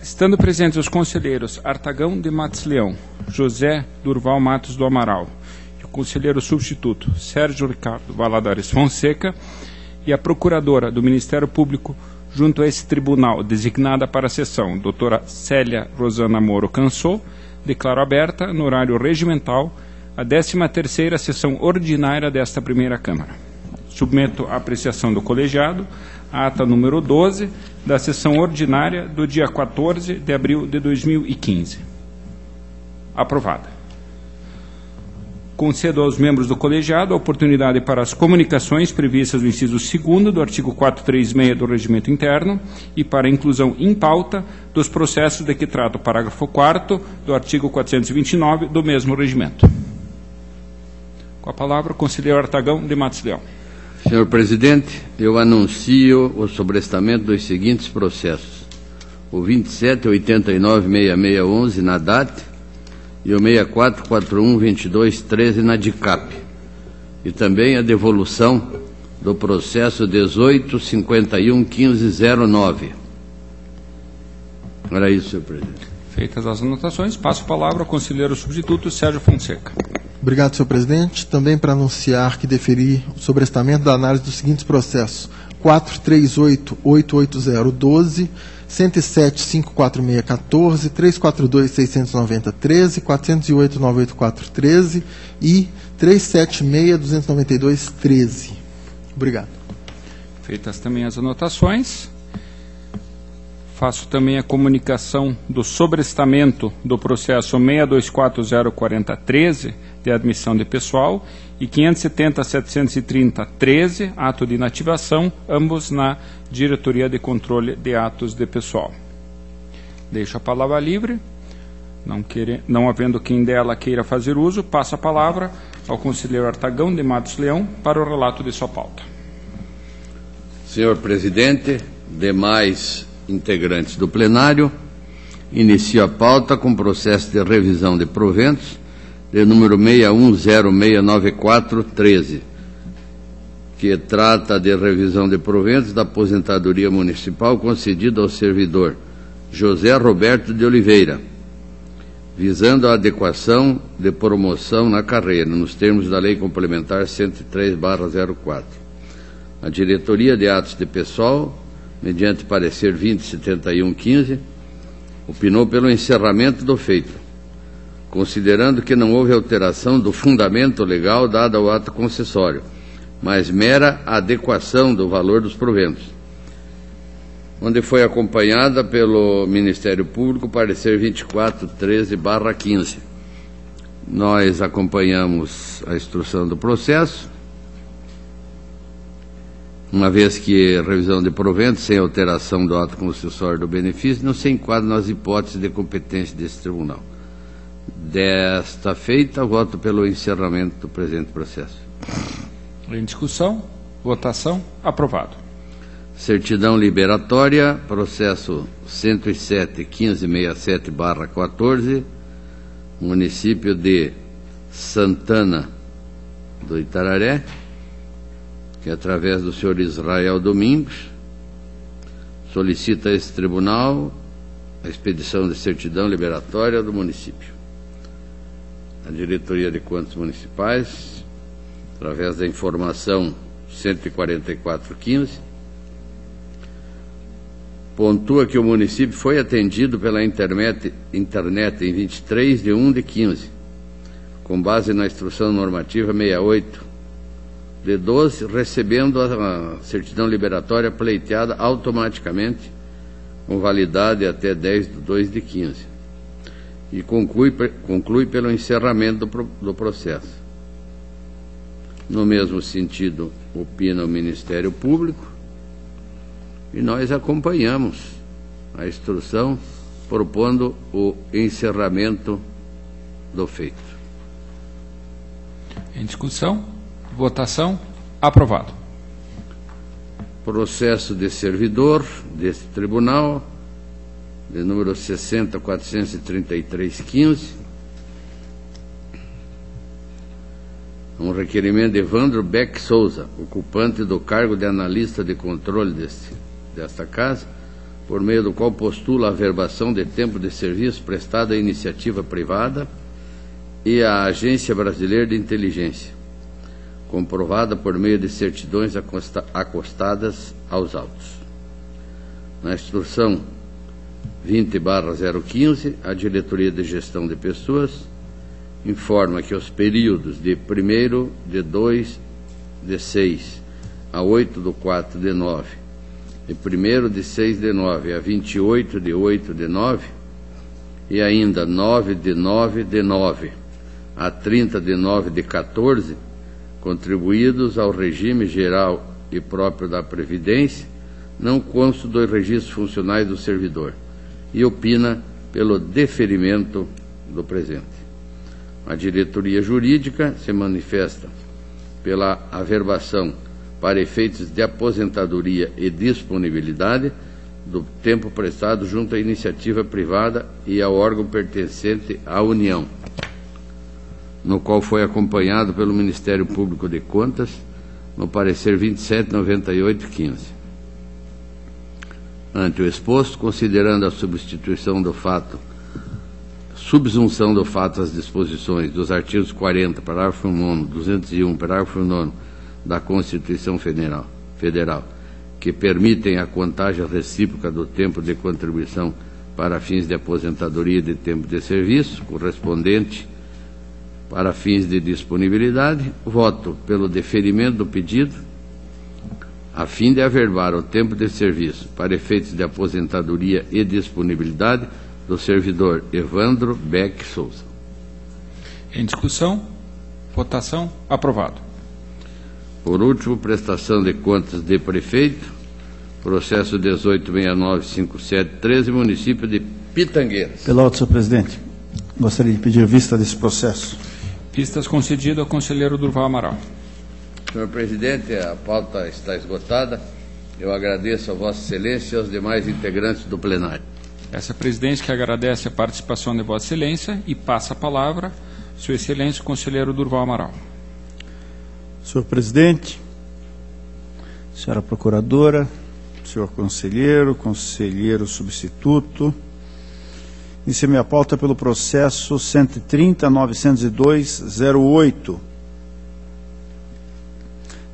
Estando presentes os conselheiros Artagão de Matos Leão, José Durval Matos do Amaral e o conselheiro substituto Sérgio Ricardo Valadares Fonseca e a procuradora do Ministério Público junto a esse tribunal designada para a sessão, doutora Célia Rosana Moro Cansou, declaro aberta, no horário regimental, a 13ª sessão ordinária desta primeira Câmara. Submeto à apreciação do colegiado a ata número 12 da sessão ordinária do dia 14 de abril de 2015. Aprovada. Concedo aos membros do colegiado a oportunidade para as comunicações previstas no inciso 2º do artigo 436 do Regimento Interno e para a inclusão em pauta dos processos de que trata o parágrafo 4º do artigo 429 do mesmo regimento. Com a palavra, o conselheiro Artagão de Matos Leão. Senhor presidente, eu anuncio o sobrestamento dos seguintes processos: o 27896611 na DAT e o 64412213 na DICAP, e também a devolução do processo 18511509. Era isso, senhor presidente. Feitas as anotações, passo a palavra ao conselheiro substituto Sérgio Fonseca. Obrigado, senhor presidente. Também para anunciar que deferi o sobrestamento da análise dos seguintes processos: 438-88012, 107-54614, 342-690-13, 408-98413 e 376-292-13. Obrigado. Feitas também as anotações, faço também a comunicação do sobrestamento do processo 6240413, de admissão de pessoal, e 570.730.13, ato de inativação, ambos na Diretoria de Controle de Atos de Pessoal. Deixo a palavra livre, não havendo quem dela queira fazer uso, passo a palavra ao conselheiro Artagão de Matos Leão para o relato de sua pauta. Senhor presidente, demais integrantes do plenário, inicio a pauta com processo de revisão de proventos, de número 610694313, que trata de revisão de proventos da aposentadoria municipal concedida ao servidor José Roberto de Oliveira, visando a adequação de promoção na carreira, nos termos da Lei Complementar 103/04. A Diretoria de Atos de Pessoal, mediante parecer 207115, opinou pelo encerramento do feito, considerando que não houve alteração do fundamento legal dado ao ato concessório, mas mera adequação do valor dos proventos, onde foi acompanhada pelo Ministério Público, parecer 2413/15. Nós acompanhamos a instrução do processo, uma vez que a revisão de proventos sem alteração do ato concessório do benefício não se enquadra nas hipóteses de competência desse tribunal. Desta feita, voto pelo encerramento do presente processo. Em discussão, votação, aprovado. Certidão liberatória, processo 107.1567/14, município de Santana do Itararé, que através do senhor Israel Domingos solicita a esse tribunal a expedição de certidão liberatória do município. A Diretoria de Contas Municipais, através da informação 14415, pontua que o município foi atendido pela internet em 23/1/15, com base na instrução normativa 68/12, recebendo a certidão liberatória pleiteada automaticamente, com validade até 10/2/15. E conclui pelo encerramento do processo. No mesmo sentido, opina o Ministério Público, e nós acompanhamos a instrução, propondo o encerramento do feito. Em discussão, votação, aprovado. Processo de servidor deste tribunal, de número 60.433.15, um requerimento de Evandro Beck Souza, ocupante do cargo de analista de controle desta casa, por meio do qual postula a averbação de tempo de serviço prestado à iniciativa privada e à Agência Brasileira de Inteligência, comprovada por meio de certidões acostadas aos autos. Na instrução 20/015, a Diretoria de Gestão de Pessoas informa que os períodos de 1/2/6 a 8/4/9 de 1/6/9 a 28/8/9 e ainda 9/9/9 a 30/9/14, contribuídos ao regime geral e próprio da Previdência, não constam dos registros funcionais do servidor, e opina pelo deferimento do presente. A diretoria jurídica se manifesta pela averbação para efeitos de aposentadoria e disponibilidade do tempo prestado junto à iniciativa privada e ao órgão pertencente à União, no qual foi acompanhado pelo Ministério Público de Contas no parecer 2798/15. Ante o exposto, considerando a subsunção do fato às disposições dos artigos 40, parágrafo 9, 201, parágrafo 9 da Constituição Federal, que permitem a contagem recíproca do tempo de contribuição para fins de aposentadoria e de tempo de serviço, correspondente para fins de disponibilidade, voto pelo deferimento do pedido, a fim de averbar o tempo de serviço para efeitos de aposentadoria e disponibilidade do servidor Evandro Beck Souza. Em discussão, votação, aprovado. Por último, prestação de contas de prefeito, processo 18695713, município de Pitangueiras. Pela ordem, senhor presidente, gostaria de pedir vista desse processo. Vistas concedido ao conselheiro Durval Amaral. Senhor presidente, a pauta está esgotada. Eu agradeço a Vossa Excelência e aos demais integrantes do plenário. Essa presidência que agradece a participação de Vossa Excelência e passa a palavra Sua Excelência, o conselheiro Durval Amaral. Senhor presidente, senhora procuradora, senhor conselheiro substituto, inicio minha pauta pelo processo 130.902/08.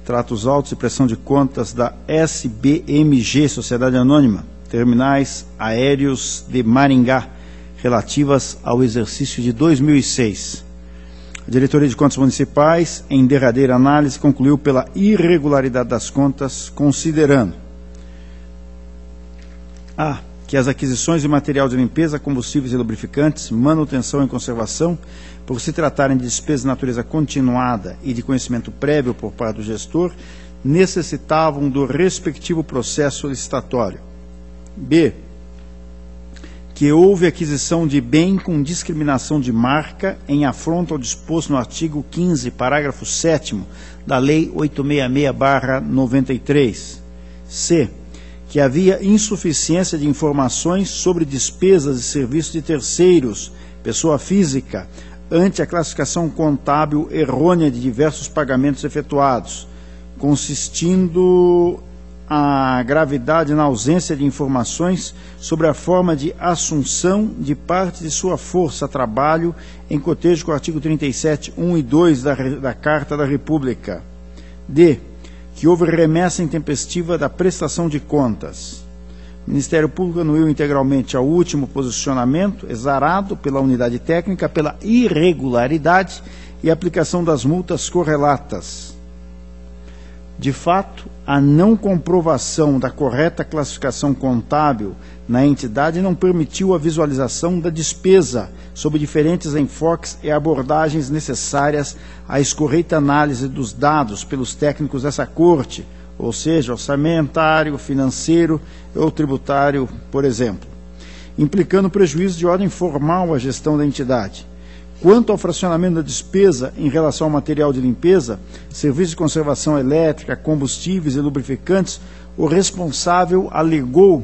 Trata os autos e prestação de contas da SBMG, Sociedade Anônima, Terminais Aéreos de Maringá, relativas ao exercício de 2006. A Diretoria de Contas Municipais, em derradeira análise, concluiu pela irregularidade das contas, considerando que as aquisições de material de limpeza, combustíveis e lubrificantes, manutenção e conservação, por se tratarem de despesas de natureza continuada e de conhecimento prévio por parte do gestor, necessitavam do respectivo processo licitatório. B, que houve aquisição de bem com discriminação de marca em afronta ao disposto no artigo 15, parágrafo 7º da Lei 866/93. C, que havia insuficiência de informações sobre despesas e serviços de terceiros, pessoa física, ante a classificação contábil errônea de diversos pagamentos efetuados, consistindo a gravidade na ausência de informações sobre a forma de assunção de parte de sua força-trabalho em cotejo com o artigo 37, 1 e 2 da Carta da República. D, que houve remessa intempestiva da prestação de contas. O Ministério Público anuiu integralmente ao último posicionamento, exarado pela unidade técnica, pela irregularidade e aplicação das multas correlatas. De fato, a não comprovação da correta classificação contábil na entidade não permitiu a visualização da despesa sob diferentes enfoques e abordagens necessárias à escorreita análise dos dados pelos técnicos dessa Corte, ou seja, orçamentário, financeiro ou tributário, por exemplo, implicando prejuízo de ordem formal à gestão da entidade. Quanto ao fracionamento da despesa em relação ao material de limpeza, serviços de conservação elétrica, combustíveis e lubrificantes, o responsável alegou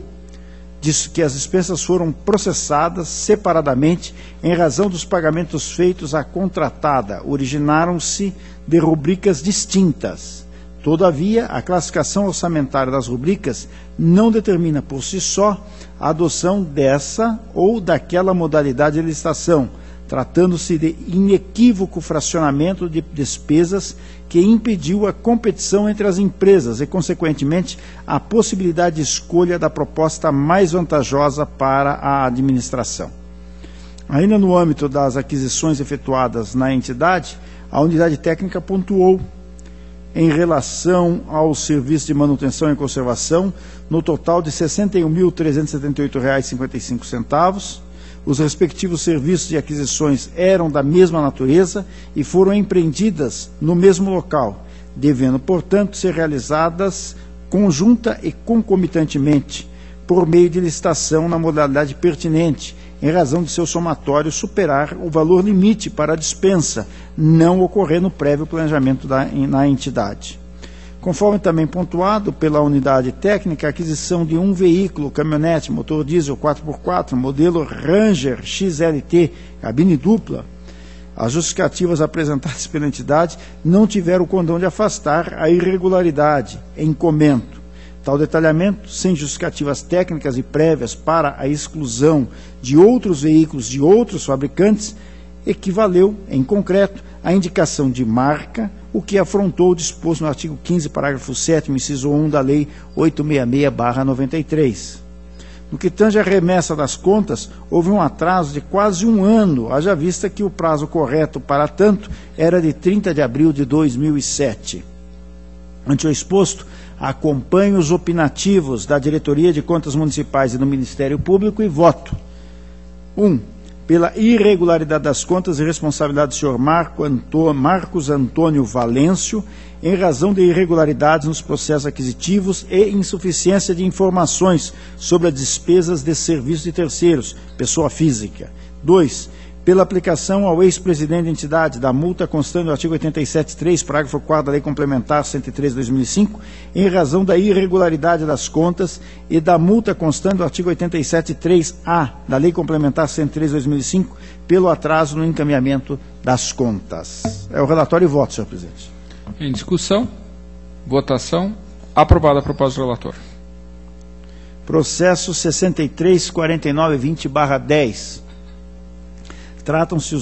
que as despesas foram processadas separadamente em razão dos pagamentos feitos à contratada, originaram-se de rubricas distintas. Todavia, a classificação orçamentária das rubricas não determina por si só a adoção dessa ou daquela modalidade de licitação, tratando-se de inequívoco fracionamento de despesas que impediu a competição entre as empresas e, consequentemente, a possibilidade de escolha da proposta mais vantajosa para a administração. Ainda no âmbito das aquisições efetuadas na entidade, a unidade técnica pontuou, em relação ao serviço de manutenção e conservação, no total de R$ 61.378,55, os respectivos serviços de aquisições eram da mesma natureza e foram empreendidas no mesmo local, devendo, portanto, ser realizadas conjunta e concomitantemente, por meio de licitação na modalidade pertinente, em razão de seu somatório superar o valor limite para a dispensa, não ocorrendo prévio planejamento na entidade. Conforme também pontuado pela unidade técnica, a aquisição de um veículo, caminhonete, motor diesel 4x4, modelo Ranger XLT, cabine dupla, as justificativas apresentadas pela entidade não tiveram o condão de afastar a irregularidade em comento. Tal detalhamento, sem justificativas técnicas e prévias para a exclusão de outros veículos de outros fabricantes, equivaleu, em concreto, à indicação de marca, o que afrontou o disposto no artigo 15, parágrafo 7º, inciso 1 da Lei 866/93. No que tange à remessa das contas, houve um atraso de quase um ano, haja vista que o prazo correto para tanto era de 30 de abril de 2007. Ante o exposto, acompanho os opinativos da Diretoria de Contas Municipais e do Ministério Público e voto. 1. Pela irregularidade das contas e responsabilidade do senhor Marcos Antônio Valêncio, em razão de irregularidades nos processos aquisitivos e insuficiência de informações sobre as despesas de serviços de terceiros, pessoa física. 2. Pela aplicação ao ex-presidente da entidade da multa constante do artigo 87.3, parágrafo 4º da Lei Complementar 103 de 2005, em razão da irregularidade das contas e da multa constante do artigo 87.3A da Lei Complementar 103 de 2005, pelo atraso no encaminhamento das contas. É o relatório e voto, senhor presidente. Em discussão, votação, aprovada a proposta do relator. Processo 63.4920/10. Tratam-se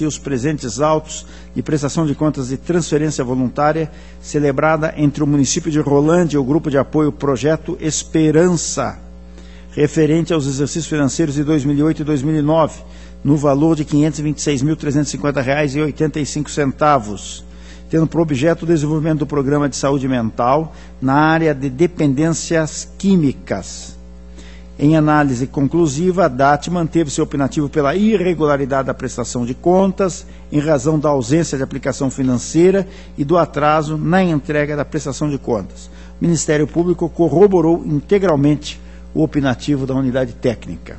os presentes autos de prestação de contas de transferência voluntária celebrada entre o município de Rolândia e o Grupo de Apoio Projeto Esperança, referente aos exercícios financeiros de 2008 e 2009, no valor de R$ 526.350,85, tendo por objeto o desenvolvimento do programa de saúde mental na área de dependências químicas. Em análise conclusiva, a DAT manteve seu opinativo pela irregularidade da prestação de contas, em razão da ausência de aplicação financeira e do atraso na entrega da prestação de contas. O Ministério Público corroborou integralmente o opinativo da unidade técnica.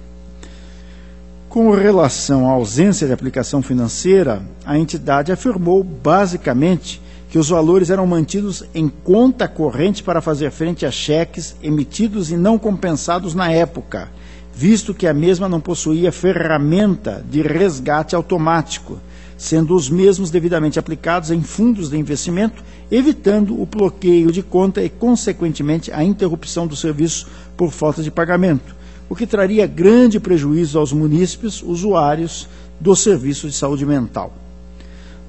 Com relação à ausência de aplicação financeira, a entidade afirmou basicamente que os valores eram mantidos em conta corrente para fazer frente a cheques emitidos e não compensados na época, visto que a mesma não possuía ferramenta de resgate automático, sendo os mesmos devidamente aplicados em fundos de investimento, evitando o bloqueio de conta e, consequentemente, a interrupção do serviço por falta de pagamento, o que traria grande prejuízo aos munícipes usuários do serviço de saúde mental.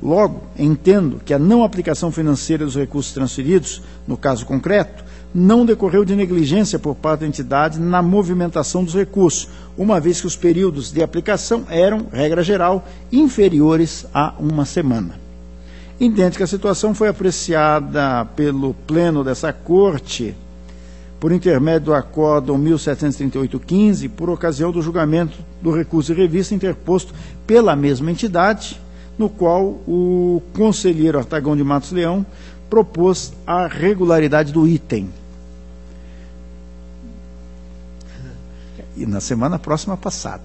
Logo, entendo que a não aplicação financeira dos recursos transferidos, no caso concreto, não decorreu de negligência por parte da entidade na movimentação dos recursos, uma vez que os períodos de aplicação eram, regra geral, inferiores a uma semana. Idêntica situação foi apreciada pelo Pleno dessa Corte, por intermédio do Acórdão 1738-15, por ocasião do julgamento do recurso de revista interposto pela mesma entidade, no qual o conselheiro Artagão de Matos Leão propôs a regularidade do item. E na semana próxima passada.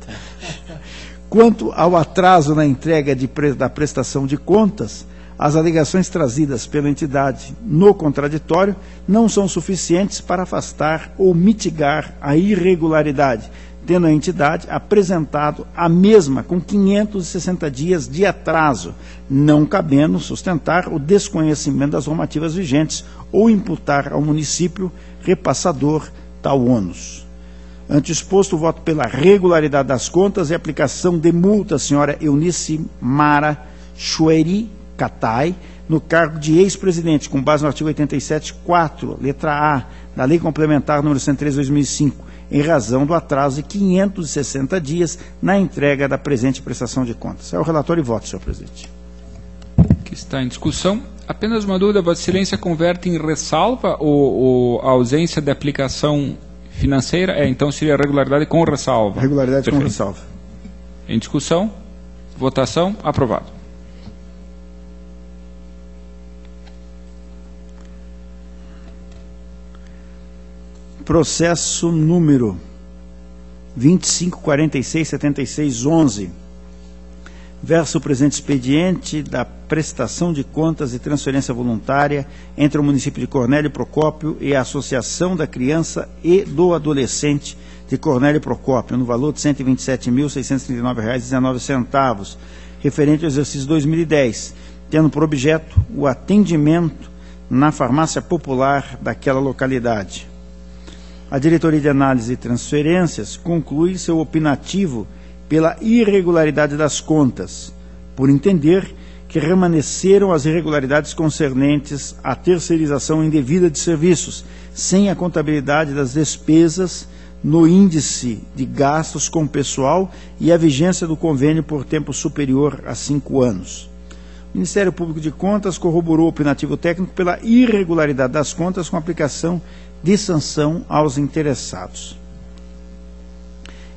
Quanto ao atraso na entrega da prestação de contas, as alegações trazidas pela entidade no contraditório não são suficientes para afastar ou mitigar a irregularidade, tendo a entidade apresentado a mesma com 560 dias de atraso, não cabendo sustentar o desconhecimento das normativas vigentes ou imputar ao município repassador tal ônus. Ante o exposto, voto pela regularidade das contas e aplicação de multa à senhora Eunice Mara Chueri Catai, no cargo de ex-presidente, com base no artigo 87.4, letra A, da Lei Complementar número 103/2005, em razão do atraso de 560 dias na entrega da presente prestação de contas. É o relatório e voto, senhor presidente. Que está em discussão. Apenas uma dúvida, Vossa Excelência converte em ressalva a ausência de aplicação financeira? Então seria regularidade com ressalva. Regularidade Perfeito. com ressalva. Em discussão, votação, aprovado. Processo número 25467611, verso o presente expediente da prestação de contas e transferência voluntária entre o município de Cornélio Procópio e a Associação da Criança e do Adolescente de Cornélio Procópio, no valor de R$ 127.639,19, referente ao exercício 2010, tendo por objeto o atendimento na farmácia popular daquela localidade. A Diretoria de Análise e Transferências conclui seu opinativo pela irregularidade das contas, por entender que remanesceram as irregularidades concernentes à terceirização indevida de serviços, sem a contabilidade das despesas no índice de gastos com pessoal e a vigência do convênio por tempo superior a 5 anos. O Ministério Público de Contas corroborou o opinativo técnico pela irregularidade das contas com aplicação de sanção aos interessados.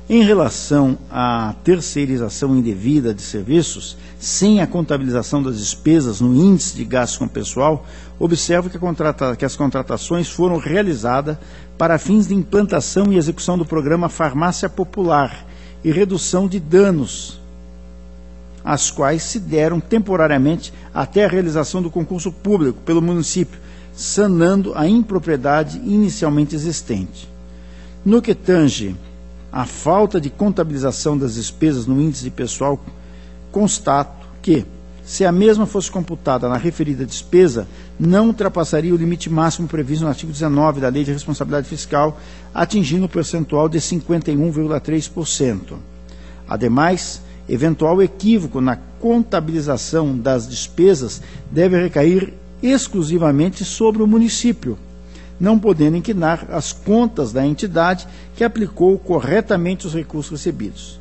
Em relação à terceirização indevida de serviços, sem a contabilização das despesas no índice de gastos com pessoal, observo que as contratações foram realizadas para fins de implantação e execução do programa Farmácia Popular e redução de danos, as quais se deram temporariamente até a realização do concurso público pelo município, sanando a impropriedade inicialmente existente. No que tange à falta de contabilização das despesas no índice de pessoal, constato que, se a mesma fosse computada na referida despesa, não ultrapassaria o limite máximo previsto no artigo 19 da Lei de Responsabilidade Fiscal, atingindo o percentual de 51,3%. Ademais, eventual equívoco na contabilização das despesas deve recair exclusivamente sobre o município, não podendo inquinar as contas da entidade que aplicou corretamente os recursos recebidos.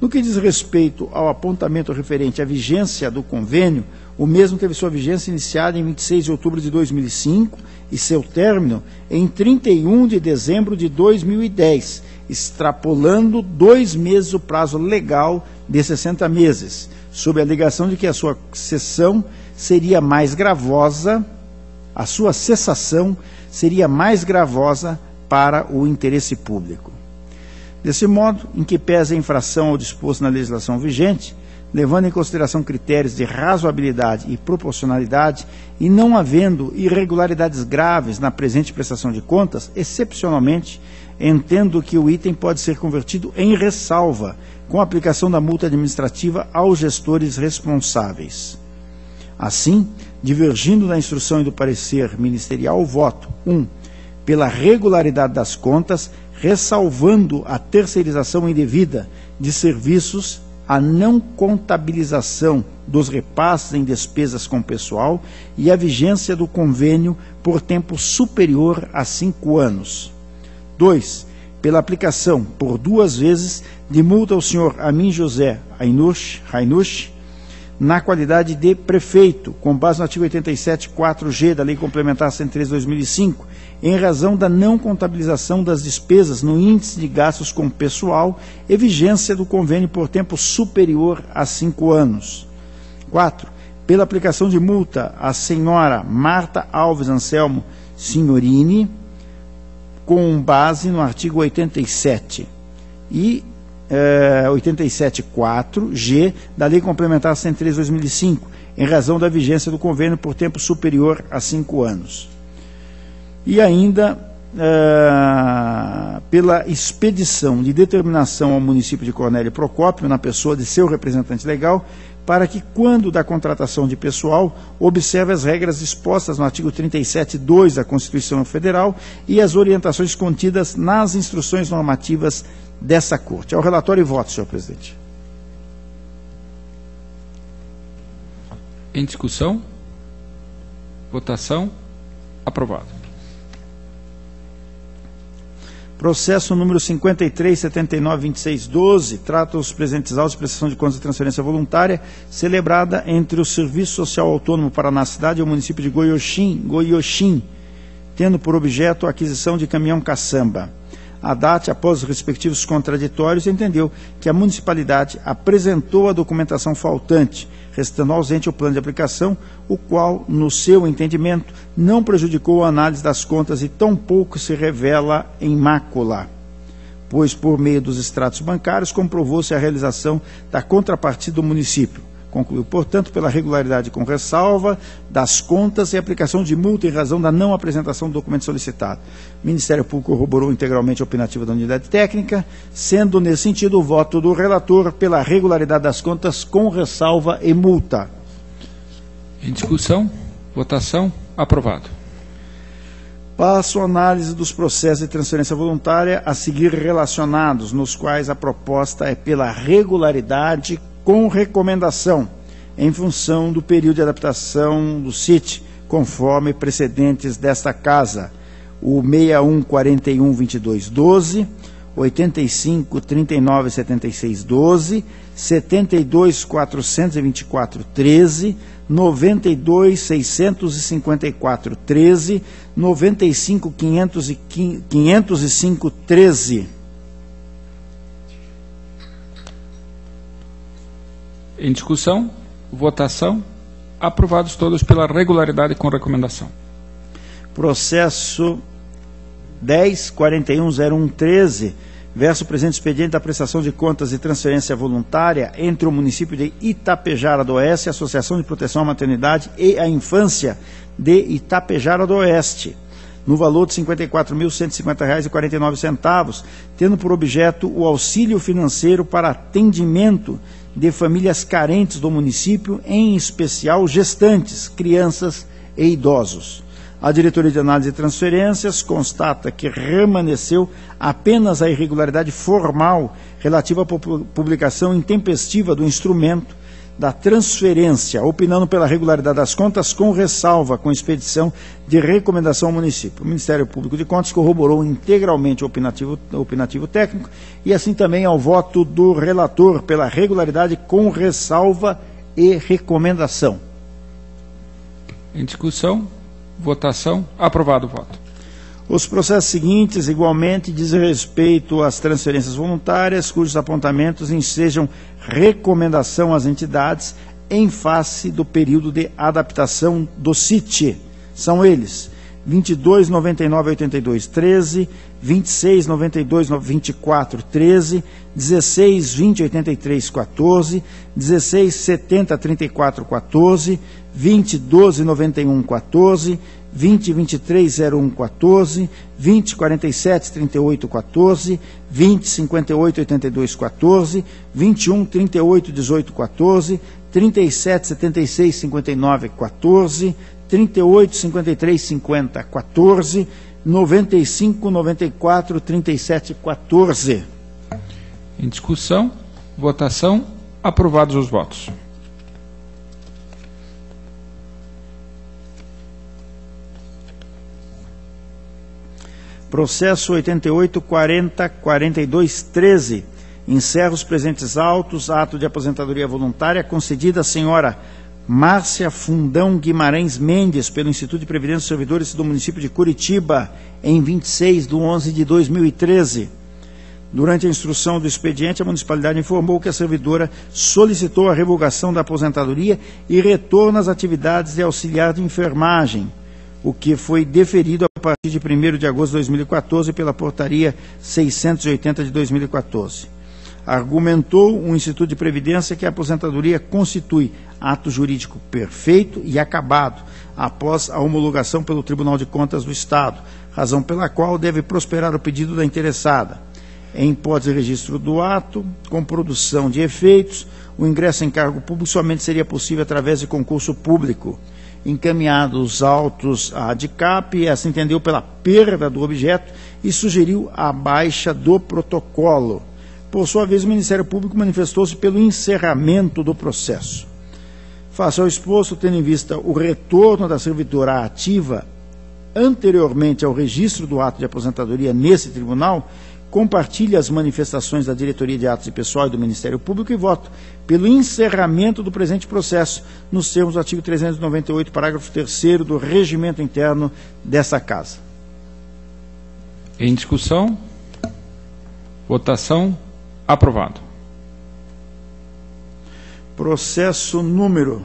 No que diz respeito ao apontamento referente à vigência do convênio, o mesmo teve sua vigência iniciada em 26 de outubro de 2005 e seu término em 31 de dezembro de 2010, extrapolando 2 meses o prazo legal de 60 meses, sob a alegação de que a sua cessação seria mais gravosa para o interesse público. Desse modo, em que pese a infração ao disposto na legislação vigente, levando em consideração critérios de razoabilidade e proporcionalidade, e não havendo irregularidades graves na presente prestação de contas, excepcionalmente, entendo que o item pode ser convertido em ressalva, com a aplicação da multa administrativa aos gestores responsáveis. Assim, divergindo da instrução e do parecer ministerial, voto 1. Pela regularidade das contas, ressalvando a terceirização indevida de serviços, a não contabilização dos repasses em despesas com pessoal e a vigência do convênio por tempo superior a 5 anos. 2. Pela aplicação, por 2 vezes, de multa ao senhor Amin José Rainush, na qualidade de prefeito, com base no artigo 87.4g da Lei Complementar 103/2005, em razão da não contabilização das despesas no índice de gastos com pessoal e vigência do convênio por tempo superior a 5 anos. 4. Pela aplicação de multa à senhora Marta Alves Anselmo Signorini, com base no artigo 87 e 87.4g da Lei Complementar 103/2005, em razão da vigência do convênio por tempo superior a 5 anos. E ainda, pela expedição de determinação ao município de Cornélio Procópio, na pessoa de seu representante legal, para que, quando da contratação de pessoal, observe as regras dispostas no artigo 37(2) da Constituição Federal e as orientações contidas nas instruções normativas dessa Corte. Ao relatório e voto, senhor presidente. Em discussão? Votação? Aprovado. Processo número 53.79.26.12, trata os presentes autos de prestação de contas de transferência voluntária, celebrada entre o Serviço Social Autônomo Paraná Cidade e o município de Goioxim, tendo por objeto a aquisição de caminhão caçamba. A DAT, após os respectivos contraditórios, entendeu que a municipalidade apresentou a documentação faltante, restando ausente o plano de aplicação, o qual, no seu entendimento, não prejudicou a análise das contas e tampouco se revela em mácula, pois, por meio dos extratos bancários, comprovou-se a realização da contrapartida do município. Concluiu, portanto, pela regularidade com ressalva das contas e aplicação de multa em razão da não apresentação do documento solicitado. O Ministério Público corroborou integralmente a opinativa da unidade técnica, sendo, nesse sentido, o voto do relator pela regularidade das contas com ressalva e multa. Em discussão, votação, aprovado. Passo a análise dos processos de transferência voluntária a seguir relacionados, nos quais a proposta é pela regularidade com recomendação, em função do período de adaptação do CIT, conforme precedentes desta Casa, o 61412212, 85397612, 7242413, 9265413, 9550513. Em discussão, votação, aprovados todos pela regularidade com recomendação. Processo 10.410113, verso presente expediente da prestação de contas e transferência voluntária entre o município de Itapejara do Oeste, a Associação de Proteção à Maternidade e à Infância de Itapejara do Oeste, no valor de R$ 54.150,49, tendo por objeto o auxílio financeiro para atendimento de famílias carentes do município, em especial gestantes, crianças e idosos. A Diretoria de Análise de Transferências constata que remanesceu apenas a irregularidade formal relativa à publicação intempestiva do instrumento da transferência, opinando pela regularidade das contas com ressalva, com expedição de recomendação ao município. O Ministério Público de Contas corroborou integralmente o opinativo técnico e assim também ao voto do relator pela regularidade com ressalva e recomendação. Em discussão, votação, aprovado o voto. Os processos seguintes, igualmente, dizem respeito às transferências voluntárias, cujos apontamentos ensejam recomendação às entidades em face do período de adaptação do CIT. São eles: 22.99.82.13, 26.92.24.13, 16.20.83.14, 16.70.34.14, 20.12.91.14, 20.23.01.14, 20.47.38.14, 20.58.82.14, 21.38.18.14, 37.76.59.14, 38.53.50.14, 95.94.37.14. Em discussão, votação, aprovados os votos. Processo 88.40.42.13. Encerra os presentes autos. Ato de aposentadoria voluntária concedida à senhora Márcia Fundão Guimarães Mendes, pelo Instituto de Previdência dos Servidores do município de Curitiba, em 26/11/2013. Durante a instrução do expediente, a municipalidade informou que a servidora solicitou a revogação da aposentadoria e retorno às atividades de auxiliar de enfermagem, o que foi deferido a partir de 1º de agosto de 2014 pela portaria 680 de 2014. Argumentou o Instituto de Previdência que a aposentadoria constitui ato jurídico perfeito e acabado, após a homologação pelo Tribunal de Contas do Estado, razão pela qual deve prosperar o pedido da interessada. Em hipótese de registro do ato, com produção de efeitos, o ingresso em cargo público somente seria possível através de concurso público. Encaminhados os autos à ADICAP, essa entendeu pela perda do objeto e sugeriu a baixa do protocolo. Por sua vez, o Ministério Público manifestou-se pelo encerramento do processo. Face ao exposto, tendo em vista o retorno da servidora ativa anteriormente ao registro do ato de aposentadoria nesse tribunal, compartilhe as manifestações da Diretoria de Atos de Pessoal e do Ministério Público e voto pelo encerramento do presente processo, nos termos do artigo 398, parágrafo 3º do Regimento Interno dessa Casa. Em discussão? Votação? Aprovado. Processo número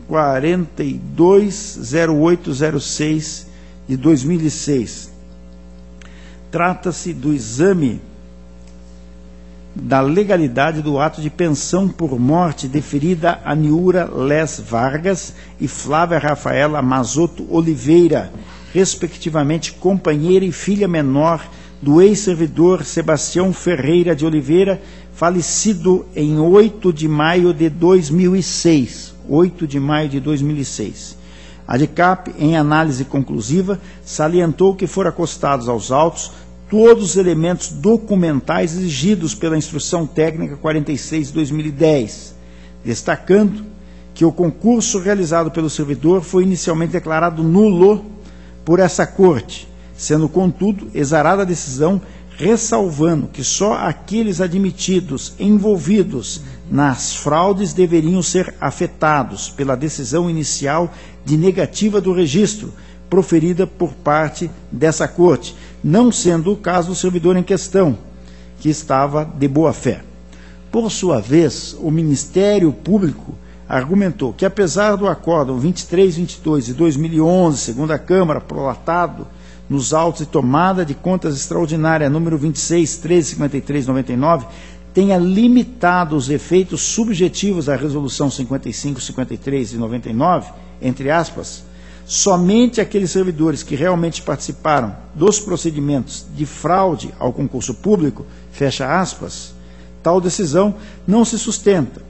420806 de 2006. Trata-se do exame da legalidade do ato de pensão por morte deferida a Niura Les Vargas e Flávia Rafaela Mazotto Oliveira, respectivamente companheira e filha menor do ex-servidor Sebastião Ferreira de Oliveira, falecido em 8 de maio de 2006. 8 de maio de 2006. A ADICAP, em análise conclusiva, salientou que foram acostados aos autos todos os elementos documentais exigidos pela Instrução Técnica 46 de 2010, destacando que o concurso realizado pelo servidor foi inicialmente declarado nulo por essa Corte, sendo, contudo, exarada a decisão, ressalvando que só aqueles admitidos envolvidos nas fraudes deveriam ser afetados pela decisão inicial de negativa do registro, proferida por parte dessa Corte, não sendo o caso do servidor em questão, que estava de boa-fé. Por sua vez, o Ministério Público argumentou que, apesar do acórdão 2322 de 2011, segundo a Câmara, prolatado nos autos de tomada de contas extraordinária número 26.1353/99, tenha limitado os efeitos subjetivos da Resolução 5553 de 99, entre aspas, somente aqueles servidores que realmente participaram dos procedimentos de fraude ao concurso público, fecha aspas, tal decisão não se sustenta,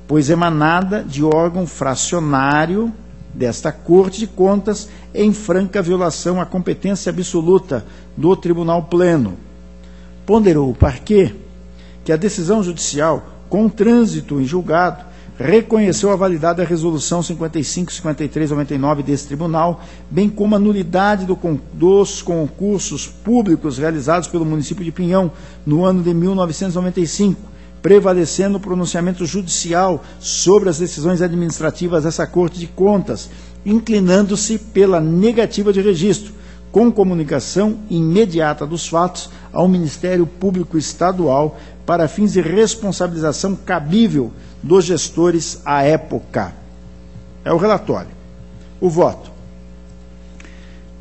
pois emanada de órgão fracionário desta Corte de Contas em franca violação à competência absoluta do Tribunal Pleno. Ponderou o parquê que a decisão judicial, com trânsito em julgado, reconheceu a validade da Resolução 5553/99 desse tribunal, bem como a nulidade dos concursos públicos realizados pelo município de Pinhão no ano de 1995, prevalecendo o pronunciamento judicial sobre as decisões administrativas dessa Corte de Contas, inclinando-se pela negativa de registro, com comunicação imediata dos fatos ao Ministério Público Estadual para fins de responsabilização cabível dos gestores à época. É o relatório. O voto.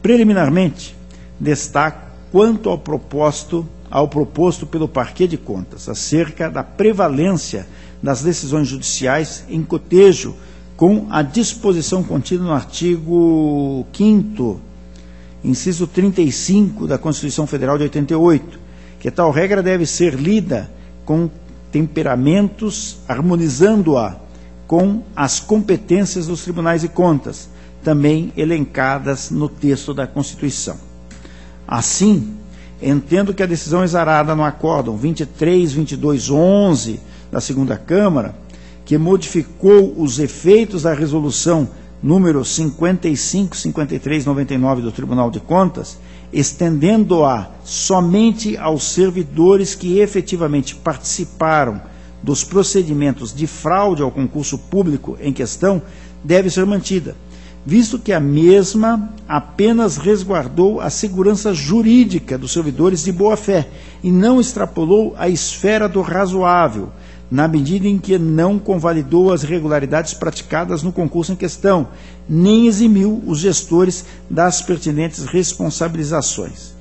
Preliminarmente, destaco quanto ao proposto pelo Parquê de Contas, acerca da prevalência das decisões judiciais em cotejo com a disposição contida no artigo 5º, inciso 35 da Constituição Federal de 88, que tal regra deve ser lida com temperamentos, harmonizando-a com as competências dos tribunais de contas, também elencadas no texto da Constituição. Assim, entendo que a decisão exarada no acórdão 23.22.11 da segunda Câmara, que modificou os efeitos da resolução número 5553/99 do Tribunal de Contas, estendendo-a somente aos servidores que efetivamente participaram dos procedimentos de fraude ao concurso público em questão, deve ser mantida, visto que a mesma apenas resguardou a segurança jurídica dos servidores de boa-fé e não extrapolou a esfera do razoável, na medida em que não convalidou as irregularidades praticadas no concurso em questão, nem eximiu os gestores das pertinentes responsabilizações.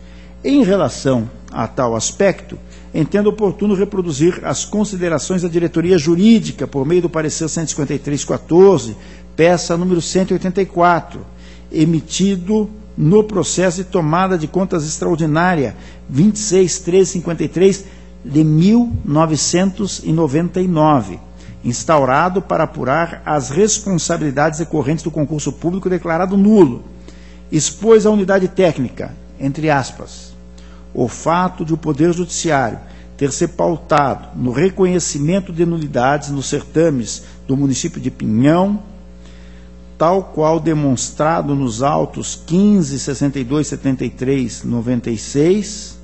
Em relação a tal aspecto, entendo oportuno reproduzir as considerações da diretoria jurídica por meio do parecer 153/14, peça número 184, emitido no processo de tomada de contas extraordinária 26.353 de 1999, instaurado para apurar as responsabilidades decorrentes do concurso público declarado nulo. Expôs à unidade técnica, entre aspas, o fato de o Poder Judiciário ter se pautado no reconhecimento de nulidades nos certames do município de Pinhão, tal qual demonstrado nos autos 15, 62, 73, 96,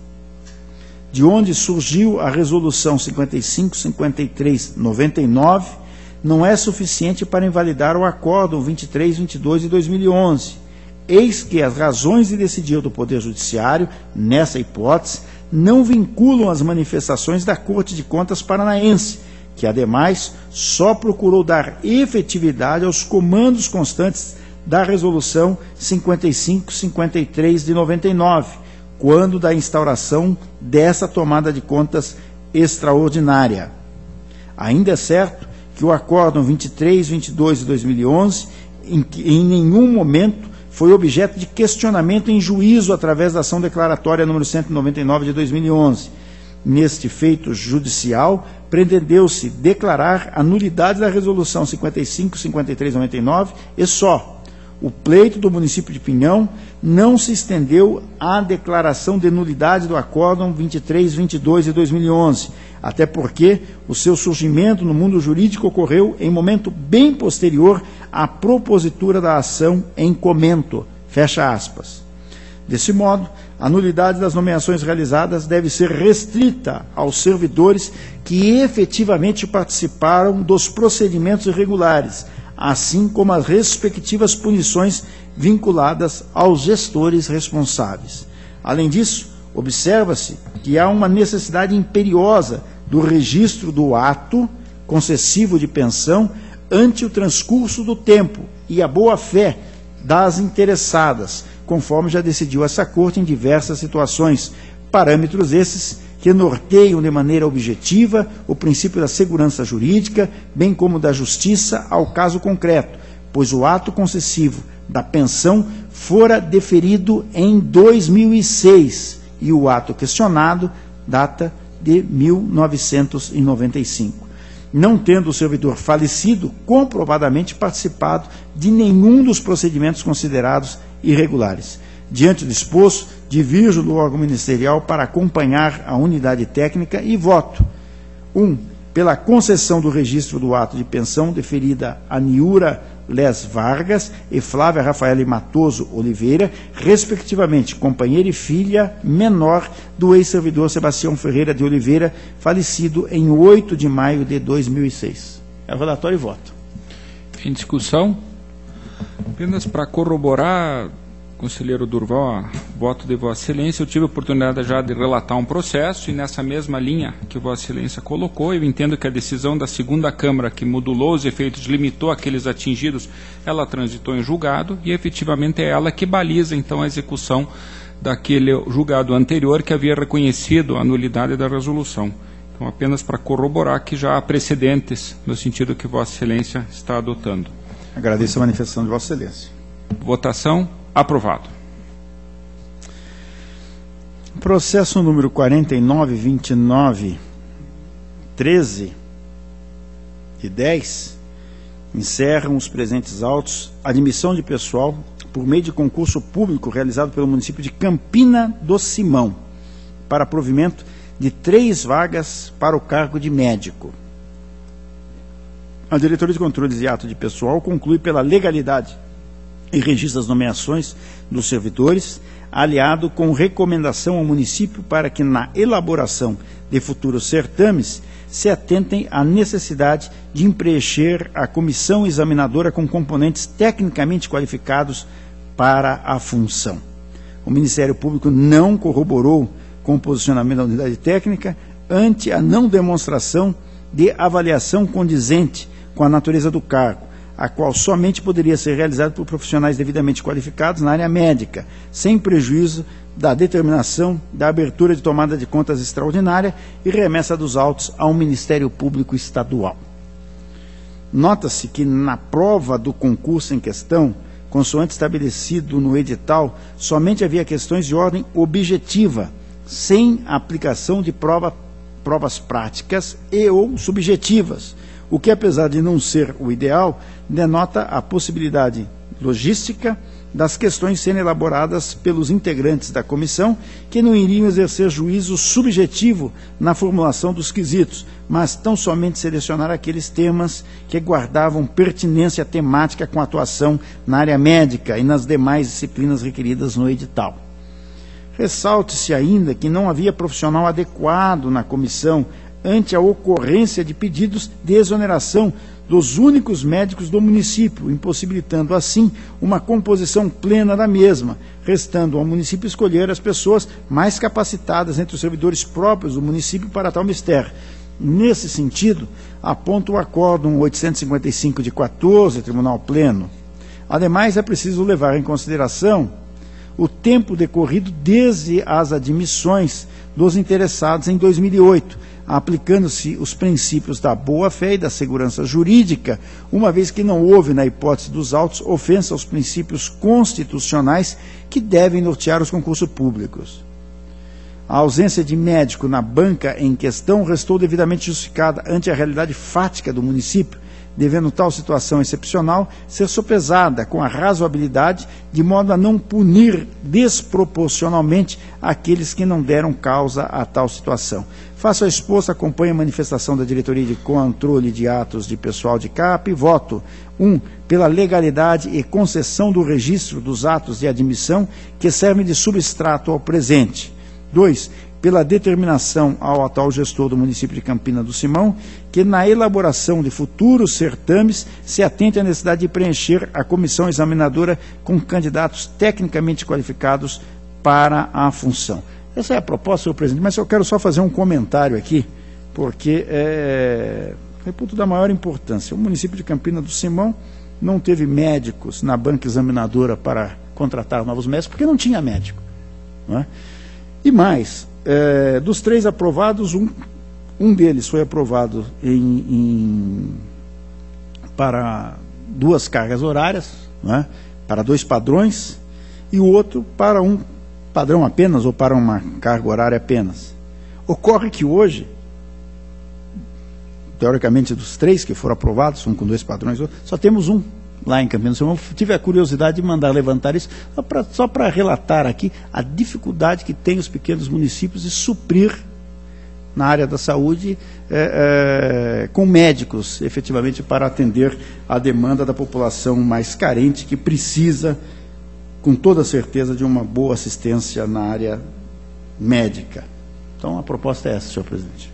de onde surgiu a resolução 55, 53, 99, não é suficiente para invalidar o acórdão 23, 22 de 2011. Eis que as razões de decidir do Poder Judiciário, nessa hipótese, não vinculam as manifestações da Corte de Contas Paranaense, que, ademais, só procurou dar efetividade aos comandos constantes da Resolução 55-53 de 99, quando da instauração dessa tomada de contas extraordinária. Ainda é certo que o Acórdão 23-22 de 2011, em nenhum momento, foi objeto de questionamento em juízo através da ação declaratória número 199 de 2011. Neste feito judicial, pretendeu-se declarar a nulidade da Resolução 55-53-99 e só. O pleito do município de Pinhão não se estendeu à declaração de nulidade do Acórdão 23-22 de 2011, até porque o seu surgimento no mundo jurídico ocorreu em momento bem posterior à propositura da ação em comento. Fecha aspas. Desse modo, a nulidade das nomeações realizadas deve ser restrita aos servidores que efetivamente participaram dos procedimentos irregulares, assim como as respectivas punições vinculadas aos gestores responsáveis. Além disso, observa-se que há uma necessidade imperiosa do registro do ato concessivo de pensão ante o transcurso do tempo e a boa-fé das interessadas, conforme já decidiu essa Corte em diversas situações, parâmetros esses que norteiam de maneira objetiva o princípio da segurança jurídica, bem como da justiça ao caso concreto, pois o ato concessivo da pensão fora deferido em 2006 e o ato questionado data de 1995. Não tendo o servidor falecido comprovadamente participado de nenhum dos procedimentos considerados irregulares. Diante do exposto, divirjo do órgão ministerial para acompanhar a unidade técnica e voto. 1. Pela concessão do registro do ato de pensão deferida a Niura Les Vargas e Flávia Rafaela Matoso Oliveira, respectivamente companheira e filha menor do ex-servidor Sebastião Ferreira de Oliveira, falecido em 8 de maio de 2006. É o relatório e voto. Em discussão, apenas para corroborar, conselheiro Durval, voto de Vossa Excelência, eu tive a oportunidade já de relatar um processo e nessa mesma linha que Vossa Excelência colocou, eu entendo que a decisão da segunda Câmara que modulou os efeitos, limitou aqueles atingidos, ela transitou em julgado e efetivamente é ela que baliza então a execução daquele julgado anterior que havia reconhecido a nulidade da resolução. Então apenas para corroborar que já há precedentes no sentido que Vossa Excelência está adotando. Agradeço a manifestação de Vossa Excelência. Votação. Aprovado. Processo número 49.29.13 e 10 encerram os presentes autos admissão de pessoal por meio de concurso público realizado pelo município de Campina do Simão para provimento de 3 vagas para o cargo de médico. A Diretoria de Controles e Ato de Pessoal conclui pela legalidade e registra as nomeações dos servidores, aliado com recomendação ao município para que, na elaboração de futuros certames, se atentem à necessidade de preencher a comissão examinadora com componentes tecnicamente qualificados para a função. O Ministério Público não corroborou com o posicionamento da unidade técnica ante a não demonstração de avaliação condizente com a natureza do cargo, a qual somente poderia ser realizada por profissionais devidamente qualificados na área médica, sem prejuízo da determinação da abertura de tomada de contas extraordinária e remessa dos autos ao Ministério Público Estadual. Nota-se que na prova do concurso em questão, consoante estabelecido no edital, somente havia questões de ordem objetiva, sem aplicação de provas práticas e ou subjetivas, o que, apesar de não ser o ideal, denota a possibilidade logística das questões serem elaboradas pelos integrantes da comissão, que não iriam exercer juízo subjetivo na formulação dos quesitos, mas tão somente selecionar aqueles temas que guardavam pertinência temática com atuação na área médica e nas demais disciplinas requeridas no edital. Ressalte-se ainda que não havia profissional adequado na comissão ante a ocorrência de pedidos de exoneração dos únicos médicos do município, impossibilitando assim uma composição plena da mesma, restando ao município escolher as pessoas mais capacitadas entre os servidores próprios do município para tal mistério. Nesse sentido, aponta o Acórdão 855 de 14, Tribunal Pleno. Ademais, é preciso levar em consideração o tempo decorrido desde as admissões dos interessados em 2008, aplicando-se os princípios da boa-fé e da segurança jurídica, uma vez que não houve, na hipótese dos autos, ofensa aos princípios constitucionais que devem nortear os concursos públicos. A ausência de médico na banca em questão restou devidamente justificada ante a realidade fática do município, devendo tal situação excepcional ser sopesada com a razoabilidade, de modo a não punir desproporcionalmente aqueles que não deram causa a tal situação. Faço a exposto, acompanhe a manifestação da Diretoria de Controle de Atos de Pessoal de CAP e voto 1. Pela legalidade e concessão do registro dos atos de admissão que servem de substrato ao presente. 2. Pela determinação ao atual gestor do município de Campina do Simão, que na elaboração de futuros certames se atente à necessidade de preencher a comissão examinadora com candidatos tecnicamente qualificados para a função. Essa é a proposta, senhor presidente, mas eu quero só fazer um comentário aqui, porque reputo da maior importância. O município de Campina do Simão não teve médicos na banca examinadora para contratar novos médicos, porque não tinha médico, não é? E mais, dos 3 aprovados, um deles foi aprovado para 2 cargas horárias, não é? Para 2 padrões, e o outro para um padrão apenas ou para uma carga horária apenas. Ocorre que hoje, teoricamente dos 3 que foram aprovados, um com 2 padrões, só temos um lá em Campina do Simão. Tive a curiosidade de mandar levantar isso, só para relatar aqui a dificuldade que tem os pequenos municípios de suprir na área da saúde com médicos, efetivamente, para atender a demanda da população mais carente, que precisa, com toda certeza, de uma boa assistência na área médica. Então, a proposta é essa, senhor presidente.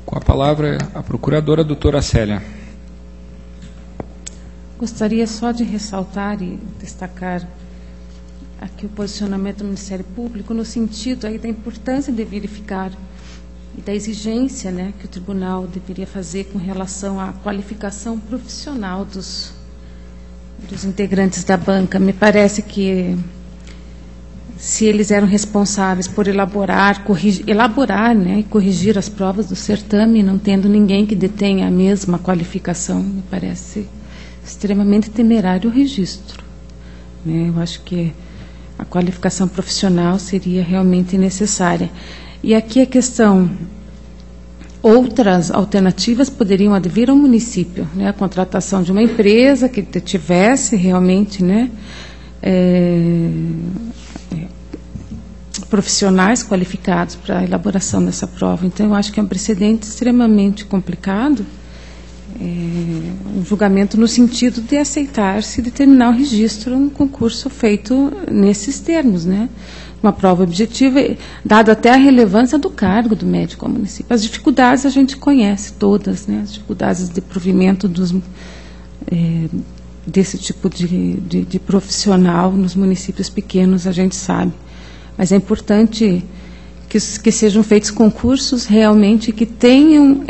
Com a palavra, a procuradora, doutora Célia. Gostaria só de ressaltar e destacar aqui o posicionamento do Ministério Público no sentido aí da importância de verificar e da exigência, né, que o tribunal deveria fazer com relação à qualificação profissional dos integrantes da banca. Me parece que se eles eram responsáveis por elaborar, né, e corrigir as provas do certame, não tendo ninguém que detenha a mesma qualificação, me parece extremamente temerário o registro, né? Eu acho que a qualificação profissional seria realmente necessária. E aqui a questão, outras alternativas poderiam advir ao município, né? A contratação de uma empresa que tivesse realmente, né, profissionais qualificados para a elaboração dessa prova. Então, eu acho que é um precedente extremamente complicado, um julgamento no sentido de aceitar-se determinar o registro um concurso feito nesses termos, né? Uma prova objetiva, dado até a relevância do cargo do médico ao município. As dificuldades a gente conhece todas, né? As dificuldades de provimento desse tipo de profissional nos municípios pequenos, a gente sabe. Mas é importante que sejam feitos concursos realmente que tenham,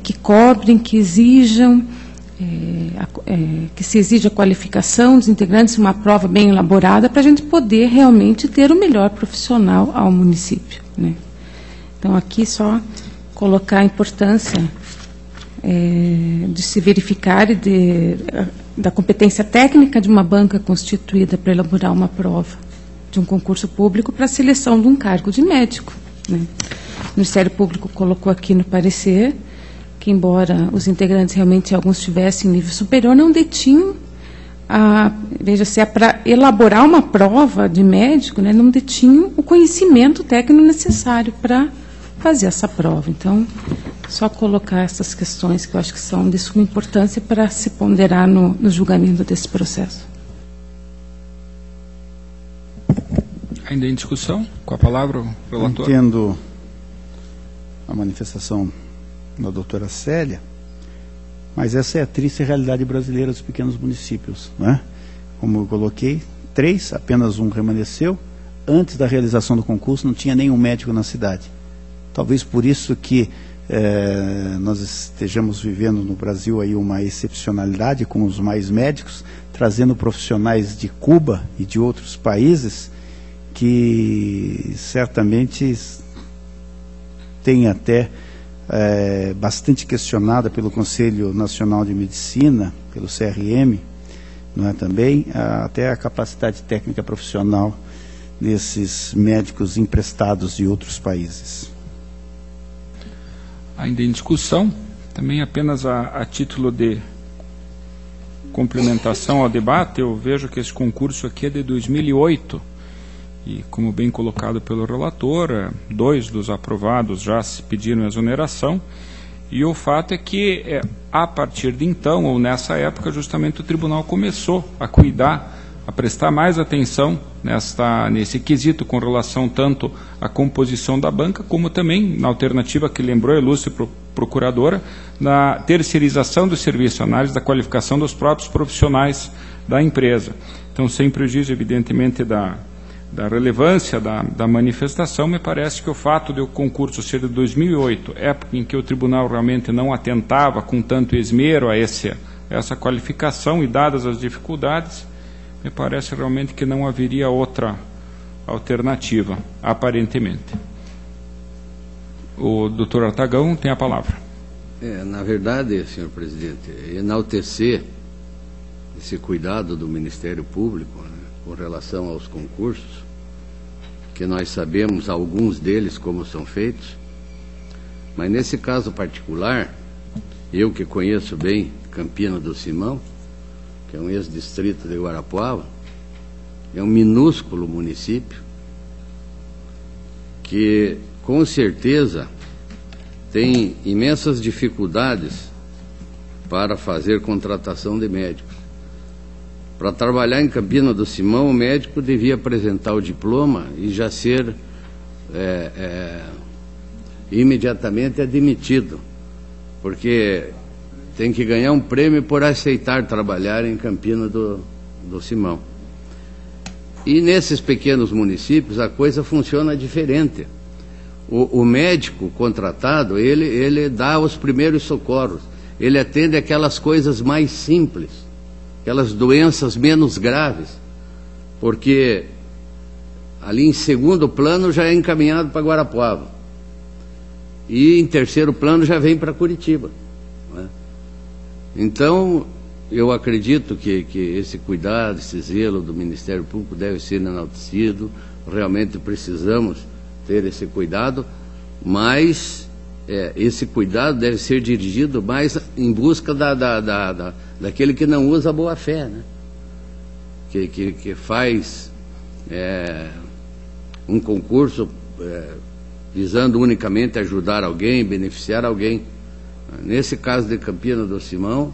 que cobrem, que exijam que se exige a qualificação dos integrantes, uma prova bem elaborada, para a gente poder realmente ter o melhor profissional ao município, né? Então, aqui só colocar a importância de se verificar da competência técnica de uma banca constituída para elaborar uma prova de um concurso público para a seleção de um cargo de médico, né? O Ministério Público colocou aqui no parecer que, embora os integrantes realmente alguns tivessem nível superior, não detinham para elaborar uma prova de médico, né, não detinham o conhecimento técnico necessário para fazer essa prova. Então, só colocar essas questões que eu acho que são de suma importância para se ponderar no julgamento desse processo. Ainda em discussão? Com a palavra o relator. Entendo a manifestação da doutora Célia, mas essa é a triste realidade brasileira dos pequenos municípios, né? Como eu coloquei, 3, apenas um remanesceu. Antes da realização do concurso não tinha nenhum médico na cidade. Talvez por isso que nós estejamos vivendo no Brasil aí uma excepcionalidade com os mais médicos, trazendo profissionais de Cuba e de outros países que certamente tem até bastante questionada pelo Conselho Nacional de Medicina, pelo CRM, não é, também, até a capacidade técnica profissional desses médicos emprestados de outros países. Ainda em discussão, também apenas a título de complementação ao debate, eu vejo que esse concurso aqui é de 2008, e como bem colocado pelo relator, 2 dos aprovados já se pediram exoneração, e o fato é que a partir de então, ou nessa época, justamente o tribunal começou a cuidar, a prestar mais atenção nesse quesito com relação tanto à composição da banca, como também na alternativa que lembrou a ilustre procuradora, na terceirização do serviço, análise da qualificação dos próprios profissionais da empresa. Então, sem prejuízo, evidentemente, da relevância da manifestação, me parece que o fato de o concurso ser de 2008, época em que o tribunal realmente não atentava com tanto esmero a essa qualificação, e dadas as dificuldades, me parece realmente que não haveria outra alternativa, aparentemente. O doutor Artagão tem a palavra. Na verdade, senhor presidente, enaltecer esse cuidado do Ministério Público, né, com relação aos concursos, que nós sabemos alguns deles como são feitos, mas nesse caso particular, eu que conheço bem Campina do Simão, que é um ex-distrito de Guarapuava, é um minúsculo município que, com certeza, tem imensas dificuldades para fazer contratação de médicos. Para trabalhar em Campina do Simão, o médico devia apresentar o diploma e já ser imediatamente admitido, porque tem que ganhar um prêmio por aceitar trabalhar em Campina do Simão. E nesses pequenos municípios a coisa funciona diferente. O médico contratado, ele dá os primeiros socorros, ele atende aquelas coisas mais simples, aquelas doenças menos graves, porque ali em segundo plano já é encaminhado para Guarapuava, e em terceiro plano já vem para Curitiba, né? Então, eu acredito que esse cuidado, esse zelo do Ministério Público deve ser enaltecido. Realmente precisamos ter esse cuidado, mas esse cuidado deve ser dirigido mais em busca daquele que não usa a boa-fé, né? Que faz um concurso visando unicamente ajudar alguém, beneficiar alguém. Nesse caso de Campina do Simão,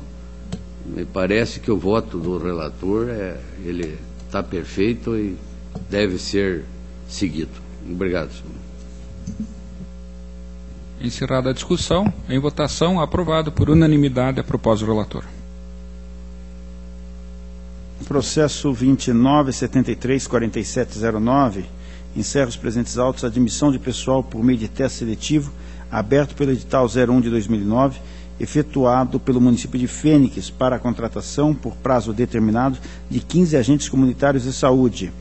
me parece que o voto do relator ele está perfeito e deve ser seguido. Obrigado, senhor. Encerrada a discussão, em votação, aprovado por unanimidade a proposta do relator. Processo 29.73.4709, encerra os presentes autos, admissão de pessoal por meio de teste seletivo, aberto pelo edital 01 de 2009, efetuado pelo município de Fênix para a contratação por prazo determinado de 15 agentes comunitários de saúde.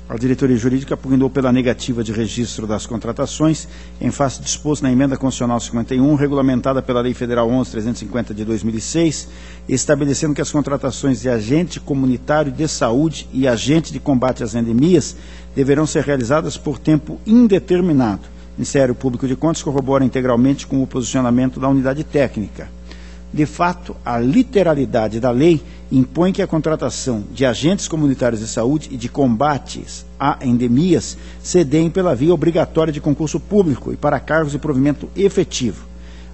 A diretoria jurídica pugnou pela negativa de registro das contratações em face disposto na emenda constitucional 51, regulamentada pela Lei Federal 11.350 de 2006, estabelecendo que as contratações de agente comunitário de saúde e agente de combate às endemias deverão ser realizadas por tempo indeterminado. O Ministério Público de Contas corrobora integralmente com o posicionamento da unidade técnica. De fato, a literalidade da lei impõe que a contratação de agentes comunitários de saúde e de combates a endemias se deem pela via obrigatória de concurso público e para cargos de provimento efetivo.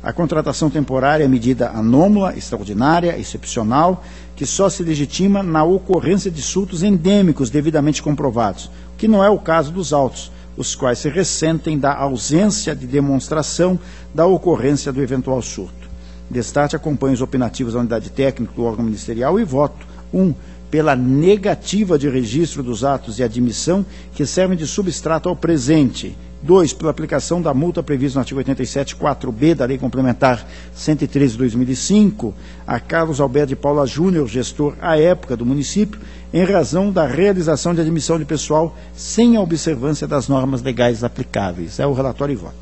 A contratação temporária é medida anômala, extraordinária, excepcional, que só se legitima na ocorrência de surtos endêmicos devidamente comprovados, o que não é o caso dos autos, os quais se ressentem da ausência de demonstração da ocorrência do eventual surto. Destaque acompanha os opinativos da unidade técnica do órgão ministerial e voto. 1. Pela negativa de registro dos atos de admissão que servem de substrato ao presente. 2. Pela aplicação da multa prevista no artigo 87.4b da Lei Complementar 113 de 2005 a Carlos Alberto de Paula Júnior, gestor à época do município, em razão da realização de admissão de pessoal sem a observância das normas legais aplicáveis. É o relatório e voto.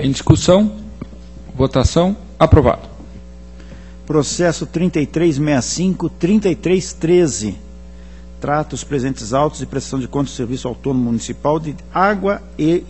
Em discussão. Votação. Aprovado. Processo 3365-3313. Trata os presentes autos de prestação de contas do Serviço Autônomo Municipal de Águas e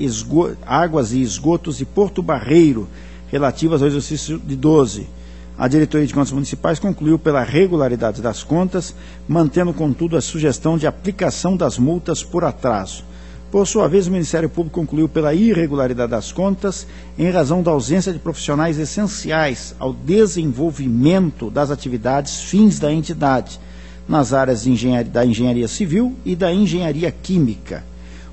Esgotos de Porto Barreiro, relativas ao exercício de 12. A Diretoria de Contas Municipais concluiu pela regularidade das contas, mantendo, contudo, a sugestão de aplicação das multas por atraso. Por sua vez, o Ministério Público concluiu pela irregularidade das contas em razão da ausência de profissionais essenciais ao desenvolvimento das atividades fins da entidade, nas áreas da engenharia civil e da engenharia química.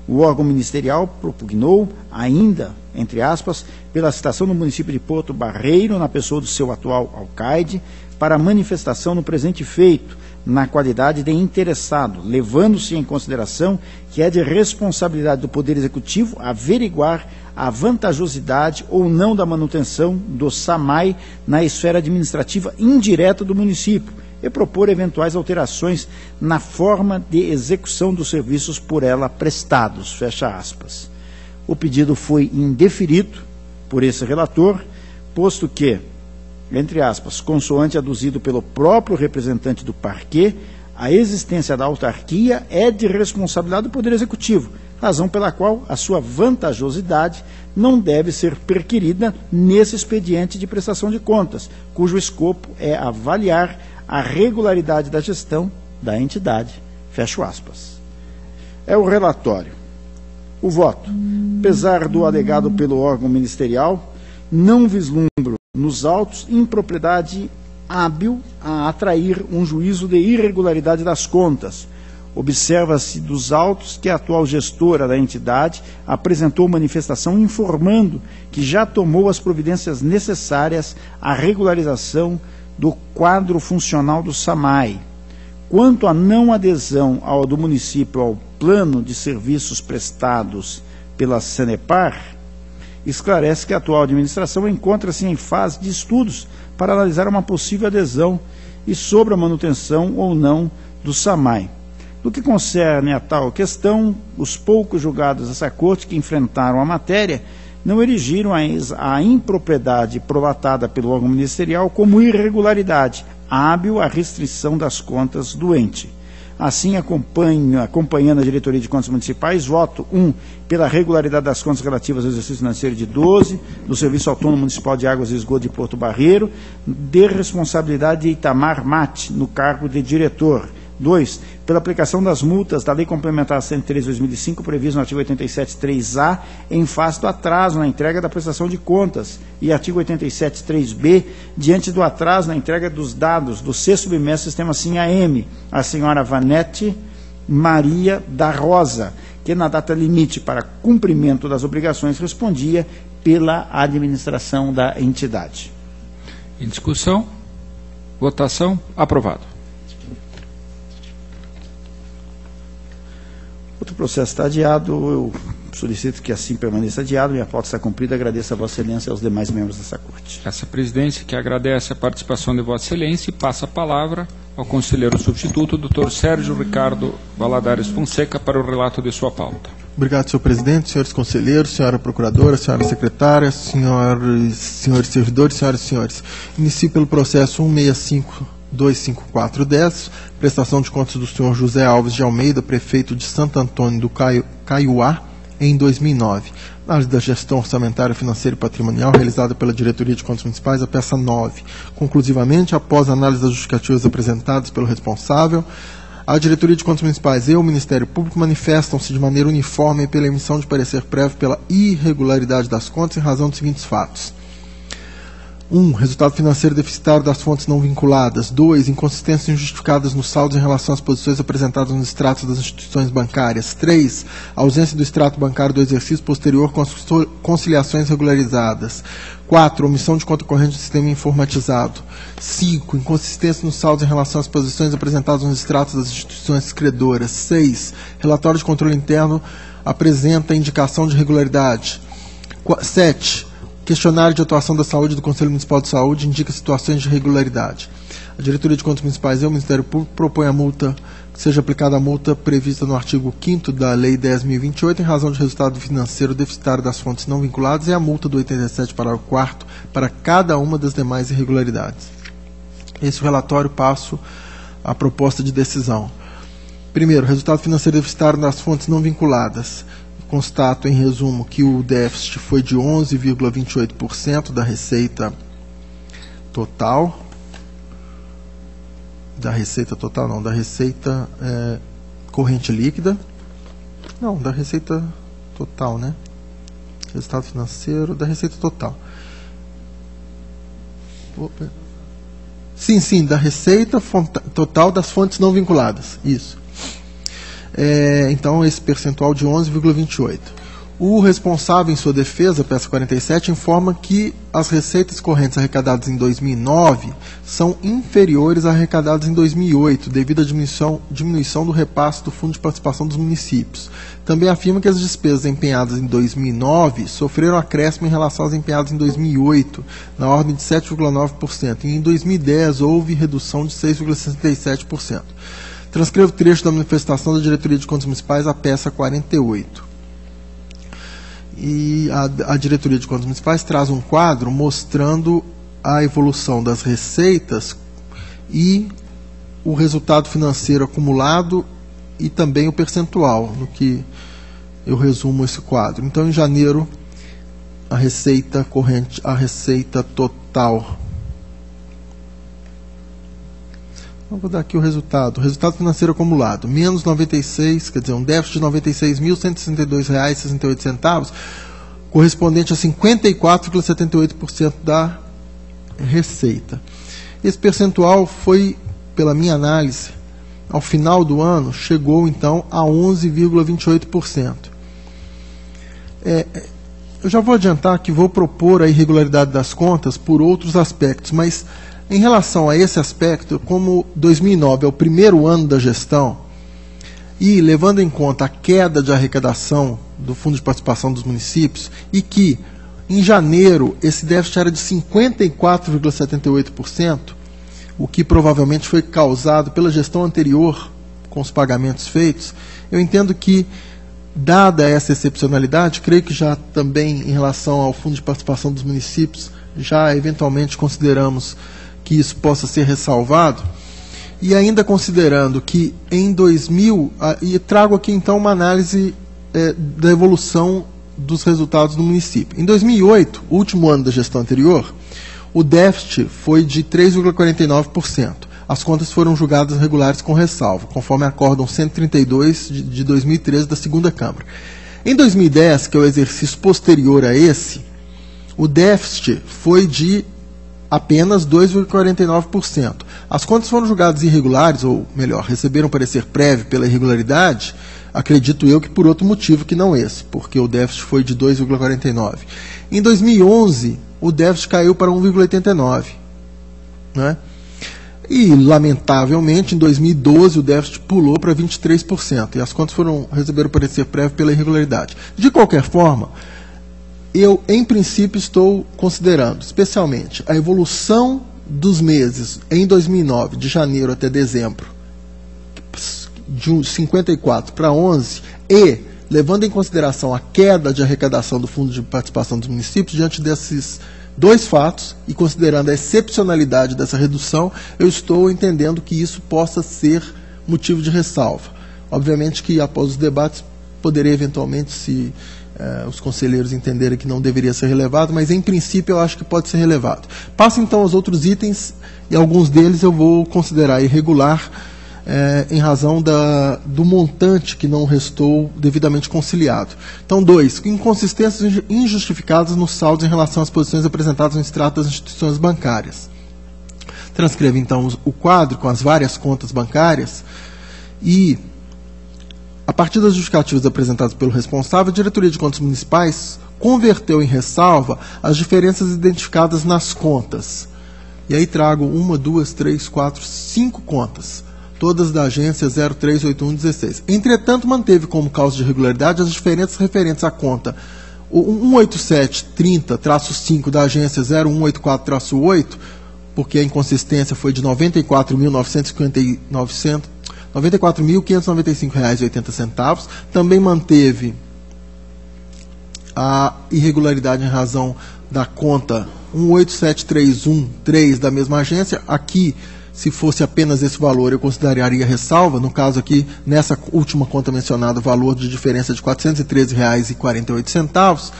O órgão ministerial propugnou ainda, entre aspas, pela citação do município de Porto Barreiro, na pessoa do seu atual alcaide, para manifestação no presente feito, na qualidade de interessado, levando-se em consideração que é de responsabilidade do Poder Executivo averiguar a vantajosidade ou não da manutenção do SAMAI na esfera administrativa indireta do município e propor eventuais alterações na forma de execução dos serviços por ela prestados, fecha aspas. O pedido foi indeferido por esse relator, posto que, entre aspas, consoante aduzido pelo próprio representante do parquê, a existência da autarquia é de responsabilidade do Poder Executivo, razão pela qual a sua vantajosidade não deve ser perquirida nesse expediente de prestação de contas, cujo escopo é avaliar a regularidade da gestão da entidade, fecho aspas. É o relatório. O voto. Apesar do alegado pelo órgão ministerial, não vislumbro nos autos impropriedade hábil a atrair um juízo de irregularidade das contas. Observa-se dos autos que a atual gestora da entidade apresentou manifestação informando que já tomou as providências necessárias à regularização do quadro funcional do SAMAI. Quanto à não adesão do município ao plano de serviços prestados pela Sanepar, esclarece que a atual administração encontra-se em fase de estudos para analisar uma possível adesão e sobre a manutenção ou não do SAMAI. No que concerne a tal questão, os poucos julgados dessa corte que enfrentaram a matéria não erigiram a impropriedade prolatada pelo órgão ministerial como irregularidade, hábil à restrição das contas do ente. Assim, acompanhando a Diretoria de Contas Municipais, voto 1. Pela regularidade das contas relativas ao exercício financeiro de 12, do Serviço Autônomo Municipal de Águas e Esgoto de Porto Barreiro, de responsabilidade de Itamar Mate, no cargo de diretor. 2. Pela aplicação das multas da Lei Complementar 103 de 2005, previsto no artigo 87.3a, em face do atraso na entrega da prestação de contas, e artigo 87.3b, diante do atraso na entrega dos dados do sexto bimestre do Sistema SIM-AM, a senhora Vanete Maria da Rosa, que na data limite para cumprimento das obrigações respondia pela administração da entidade. Em discussão, votação, aprovado. Outro processo está adiado, eu Solicito que assim permaneça adiado. Minha pauta está cumprida. Agradeço a Vossa Excelência e aos demais membros dessa Corte. Essa presidência que agradece a participação de Vossa Excelência e passa a palavra ao conselheiro substituto, Dr. Sérgio Ricardo Valadares Fonseca, para o relato de sua pauta. Obrigado, senhor presidente, senhores conselheiros, senhora procuradora, senhora secretária, senhores servidores, senhoras e senhores. Inicio pelo processo 165-25410, prestação de contas do senhor José Alves de Almeida, prefeito de Santo Antônio do Caiuá, em 2009. Análise da gestão orçamentária, financeira e patrimonial realizada pela Diretoria de Contas Municipais, a peça 9. Conclusivamente, após a análise das justificativas apresentadas pelo responsável, a Diretoria de Contas Municipais e o Ministério Público manifestam-se de maneira uniforme pela emissão de parecer prévio pela irregularidade das contas em razão dos seguintes fatos. 1. Resultado financeiro deficitário das fontes não vinculadas. 2. Inconsistências injustificadas nos saldos em relação às posições apresentadas nos extratos das instituições bancárias. 3. Ausência do extrato bancário do exercício posterior com as conciliações regularizadas. 4. Omissão de conta corrente do sistema informatizado. 5. Inconsistência nos saldos em relação às posições apresentadas nos extratos das instituições credoras. 6. Relatório de controle interno apresenta indicação de irregularidade. 7. Questionário de atuação da saúde do Conselho Municipal de Saúde indica situações de irregularidade. A Diretoria de Contas Municipais e o Ministério Público propõe a multa, que seja aplicada a multa prevista no artigo 5º da Lei 10.028, em razão de resultado financeiro deficitário das fontes não vinculadas, e a multa do 87, parágrafo 4º, para cada uma das demais irregularidades. Esse relatório passo à proposta de decisão. Primeiro, resultado financeiro deficitário das fontes não vinculadas. Constato, em resumo, que o déficit foi de 11,28% da receita total. Da receita corrente líquida. Não, da receita total, né? Resultado financeiro da receita total. Sim, da receita total das fontes não vinculadas. Isso. Então, esse percentual de 11,28%. O responsável, em sua defesa, peça 47, informa que as receitas correntes arrecadadas em 2009 são inferiores às arrecadadas em 2008, devido à diminuição do repasse do Fundo de Participação dos Municípios. Também afirma que as despesas empenhadas em 2009 sofreram acréscimo em relação às empenhadas em 2008, na ordem de 7,9%, e em 2010 houve redução de 6,67%. Transcrevo o trecho da manifestação da Diretoria de Contas Municipais, a peça 48. E a Diretoria de Contas Municipais traz um quadro mostrando a evolução das receitas e o resultado financeiro acumulado e também o percentual, no que eu resumo esse quadro. Então, em janeiro, a receita corrente, a receita total. Vou dar aqui o resultado financeiro acumulado, menos 96, quer dizer, um déficit de R$ 96.162,68, correspondente a 54,78% da receita. Esse percentual foi, pela minha análise, ao final do ano, chegou então a 11,28%. Eu já vou adiantar que vou propor a irregularidade das contas por outros aspectos, mas em relação a esse aspecto, como 2009 é o primeiro ano da gestão, e levando em conta a queda de arrecadação do Fundo de Participação dos Municípios, e que em janeiro esse déficit era de 54,78%, o que provavelmente foi causado pela gestão anterior com os pagamentos feitos, eu entendo que, dada essa excepcionalidade, creio que já também em relação ao Fundo de Participação dos Municípios, já eventualmente consideramos que isso possa ser ressalvado, e ainda considerando que em 2000, e trago aqui então uma análise da evolução dos resultados do município. Em 2008, último ano da gestão anterior, o déficit foi de 3,49%. As contas foram julgadas regulares com ressalva, conforme acórdão 132 de 2013 da segunda Câmara. Em 2010, que é o exercício posterior a esse, o déficit foi de apenas 2,49%. As contas foram julgadas irregulares, ou melhor, receberam parecer prévio pela irregularidade, acredito eu que por outro motivo que não esse, porque o déficit foi de 2,49%. Em 2011, o déficit caiu para 1,89%. Né? E, lamentavelmente, em 2012 o déficit pulou para 23%, e as contas receberam parecer prévio pela irregularidade. De qualquer forma, eu, em princípio, estou considerando, especialmente, a evolução dos meses em 2009, de janeiro até dezembro, de 54 para 11, e levando em consideração a queda de arrecadação do Fundo de Participação dos Municípios, diante desses dois fatos, e considerando a excepcionalidade dessa redução, eu estou entendendo que isso possa ser motivo de ressalva. Obviamente que, após os debates, poderia eventualmente, se os conselheiros entenderem que não deveria ser relevado, mas, em princípio, eu acho que pode ser relevado. Passo, então, aos outros itens, e alguns deles eu vou considerar irregular, em razão do montante que não restou devidamente conciliado. Então, 2, inconsistências injustificadas nos saldos em relação às posições apresentadas no extrato das instituições bancárias. Transcrevo, então, o quadro com as várias contas bancárias e, a partir das justificativas apresentadas pelo responsável, a Diretoria de Contas Municipais converteu em ressalva as diferenças identificadas nas contas. E aí trago 1, 2, 3, 4, 5 contas, todas da agência 038116. Entretanto, manteve como causa de irregularidade as diferenças referentes à conta 18730-5 da agência 0184-8, porque a inconsistência foi de R$ 94.595,80. Também manteve a irregularidade em razão da conta 18731-3 da mesma agência. Aqui, se fosse apenas esse valor, eu consideraria ressalva. No caso aqui, nessa última conta mencionada, o valor de diferença de R$ 413,48.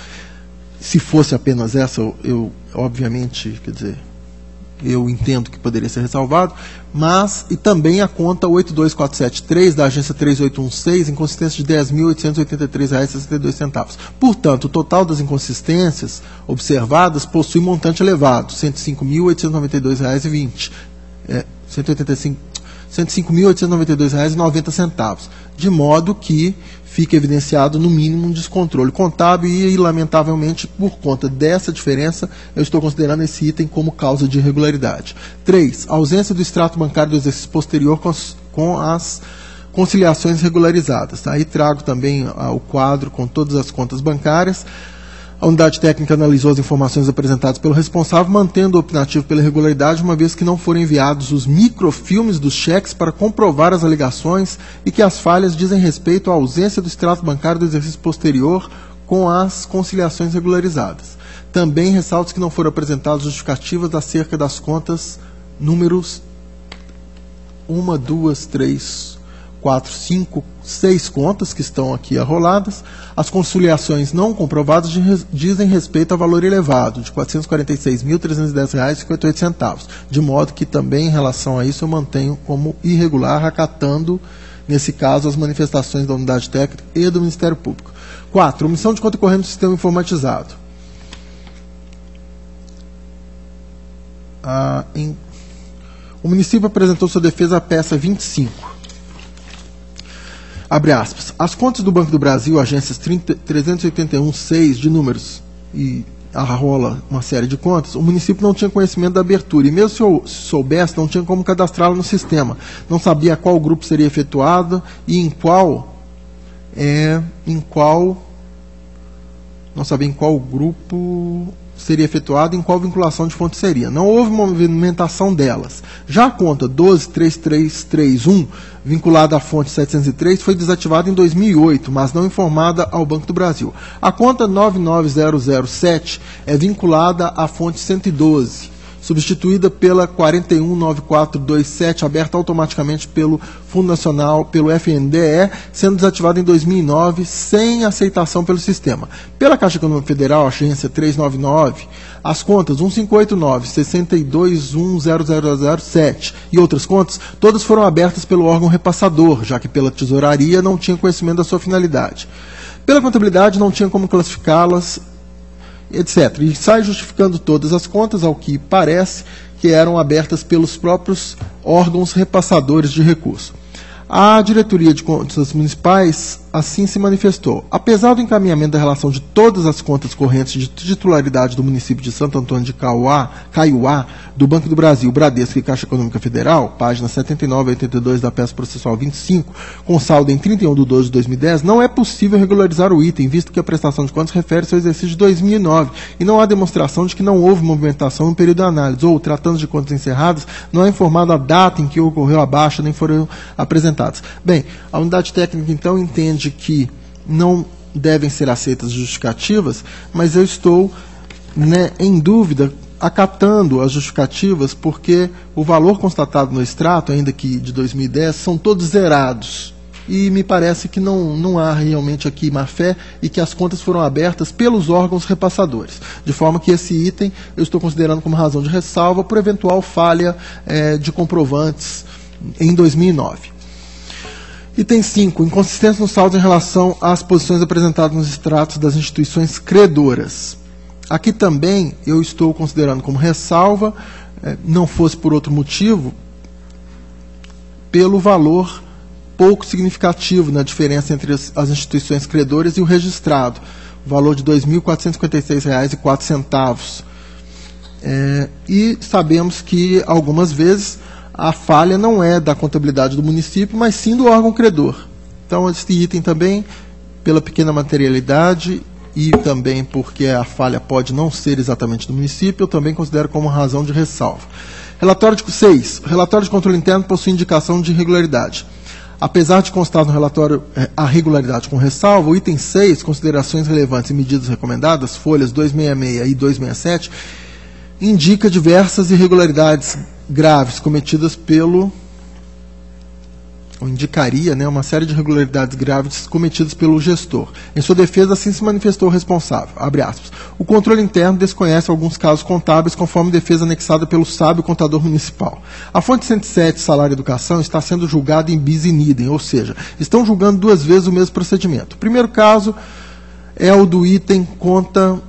Se fosse apenas essa, eu obviamente, quer dizer, eu entendo que poderia ser ressalvado, mas, e também a conta 82473 da agência 3816, inconsistência de R$ 10.883,62. Portanto, o total das inconsistências observadas possui montante elevado, R$ 105.892,20. R$ 105.892,90, de modo que fica evidenciado, no mínimo, um descontrole contábil e, lamentavelmente, por conta dessa diferença, eu estou considerando esse item como causa de irregularidade. 3. Ausência do extrato bancário do exercício posterior com as conciliações regularizadas. Aí trago também o quadro com todas as contas bancárias. A unidade técnica analisou as informações apresentadas pelo responsável, mantendo o opinativo pela irregularidade, uma vez que não foram enviados os microfilmes dos cheques para comprovar as alegações e que as falhas dizem respeito à ausência do extrato bancário do exercício posterior com as conciliações regularizadas. Também ressalto que não foram apresentadas justificativas acerca das contas números 1, 2, 3, 4, 5, 6 contas que estão aqui arroladas. As conciliações não comprovadas dizem respeito a valor elevado, de R$ 446.310,58, de modo que também, em relação a isso, eu mantenho como irregular, acatando, nesse caso, as manifestações da unidade técnica e do Ministério Público. 4. Omissão de conta corrente do sistema informatizado. O município apresentou sua defesa à peça 25. Abre aspas. As contas do Banco do Brasil, agências 381.6 de números, e arrola uma série de contas, o município não tinha conhecimento da abertura, e mesmo se soubesse, não tinha como cadastrá-la no sistema. Não sabia qual grupo seria efetuado e não sabia em qual grupo seria efetuado e em qual vinculação de fonte seria. Não houve movimentação delas. Já a conta 123331, vinculada à fonte 703, foi desativada em 2008, mas não informada ao Banco do Brasil. A conta 99007 é vinculada à fonte 112, substituída pela 419427, aberta automaticamente pelo Fundo Nacional, pelo FNDE, sendo desativada em 2009, sem aceitação pelo sistema. Pela Caixa Econômica Federal, agência 399, as contas 1589, 62100007 e outras contas, todas foram abertas pelo órgão repassador, já que pela tesouraria não tinha conhecimento da sua finalidade. Pela contabilidade, não tinha como classificá-las, etc. E sai justificando todas as contas, ao que parece que eram abertas pelos próprios órgãos repassadores de recursos. A Diretoria de Contas Municipais assim se manifestou. Apesar do encaminhamento da relação de todas as contas correntes de titularidade do município de Santo Antônio de Caiuá, do Banco do Brasil, Bradesco e Caixa Econômica Federal, páginas 79 e 82 da peça processual 25, com saldo em 31/12 de 2010, não é possível regularizar o item, visto que a prestação de contas refere-se ao exercício de 2009, e não há demonstração de que não houve movimentação no período de análise, ou, tratando de contas encerradas, não é informado a data em que ocorreu a baixa, nem foram apresentadas. Bem, a unidade técnica, então, entende que não devem ser aceitas justificativas, mas eu estou, em dúvida, acatando as justificativas, porque o valor constatado no extrato, ainda que de 2010, são todos zerados. E me parece que não há realmente aqui má-fé e que as contas foram abertas pelos órgãos repassadores. De forma que esse item eu estou considerando como razão de ressalva por eventual falha de comprovantes em 2009. Item 5. Inconsistência no saldo em relação às posições apresentadas nos extratos das instituições credoras. Aqui também eu estou considerando como ressalva, não fosse por outro motivo, pelo valor pouco significativo na diferença entre as instituições credoras e o registrado, o valor de R$ 2.456,04. E sabemos que, algumas vezes, a falha não é da contabilidade do município, mas sim do órgão credor. Então, esse item também, pela pequena materialidade e também porque a falha pode não ser exatamente do município, eu também considero como razão de ressalva. Relatório de 6. Relatório de controle interno possui indicação de irregularidade. Apesar de constar no relatório a regularidade com ressalva, o item 6, considerações relevantes e medidas recomendadas, folhas 266 e 267, indica diversas irregularidades graves cometidas pelo, ou indicaria, uma série de irregularidades graves cometidas pelo gestor. Em sua defesa, assim se manifestou o responsável. Abre aspas. O controle interno desconhece alguns casos contábeis, conforme defesa anexada pelo sábio contador municipal. A fonte 107, salário e educação, está sendo julgada em bis in idem, ou seja, estão julgando duas vezes o mesmo procedimento. O primeiro caso é o do item conta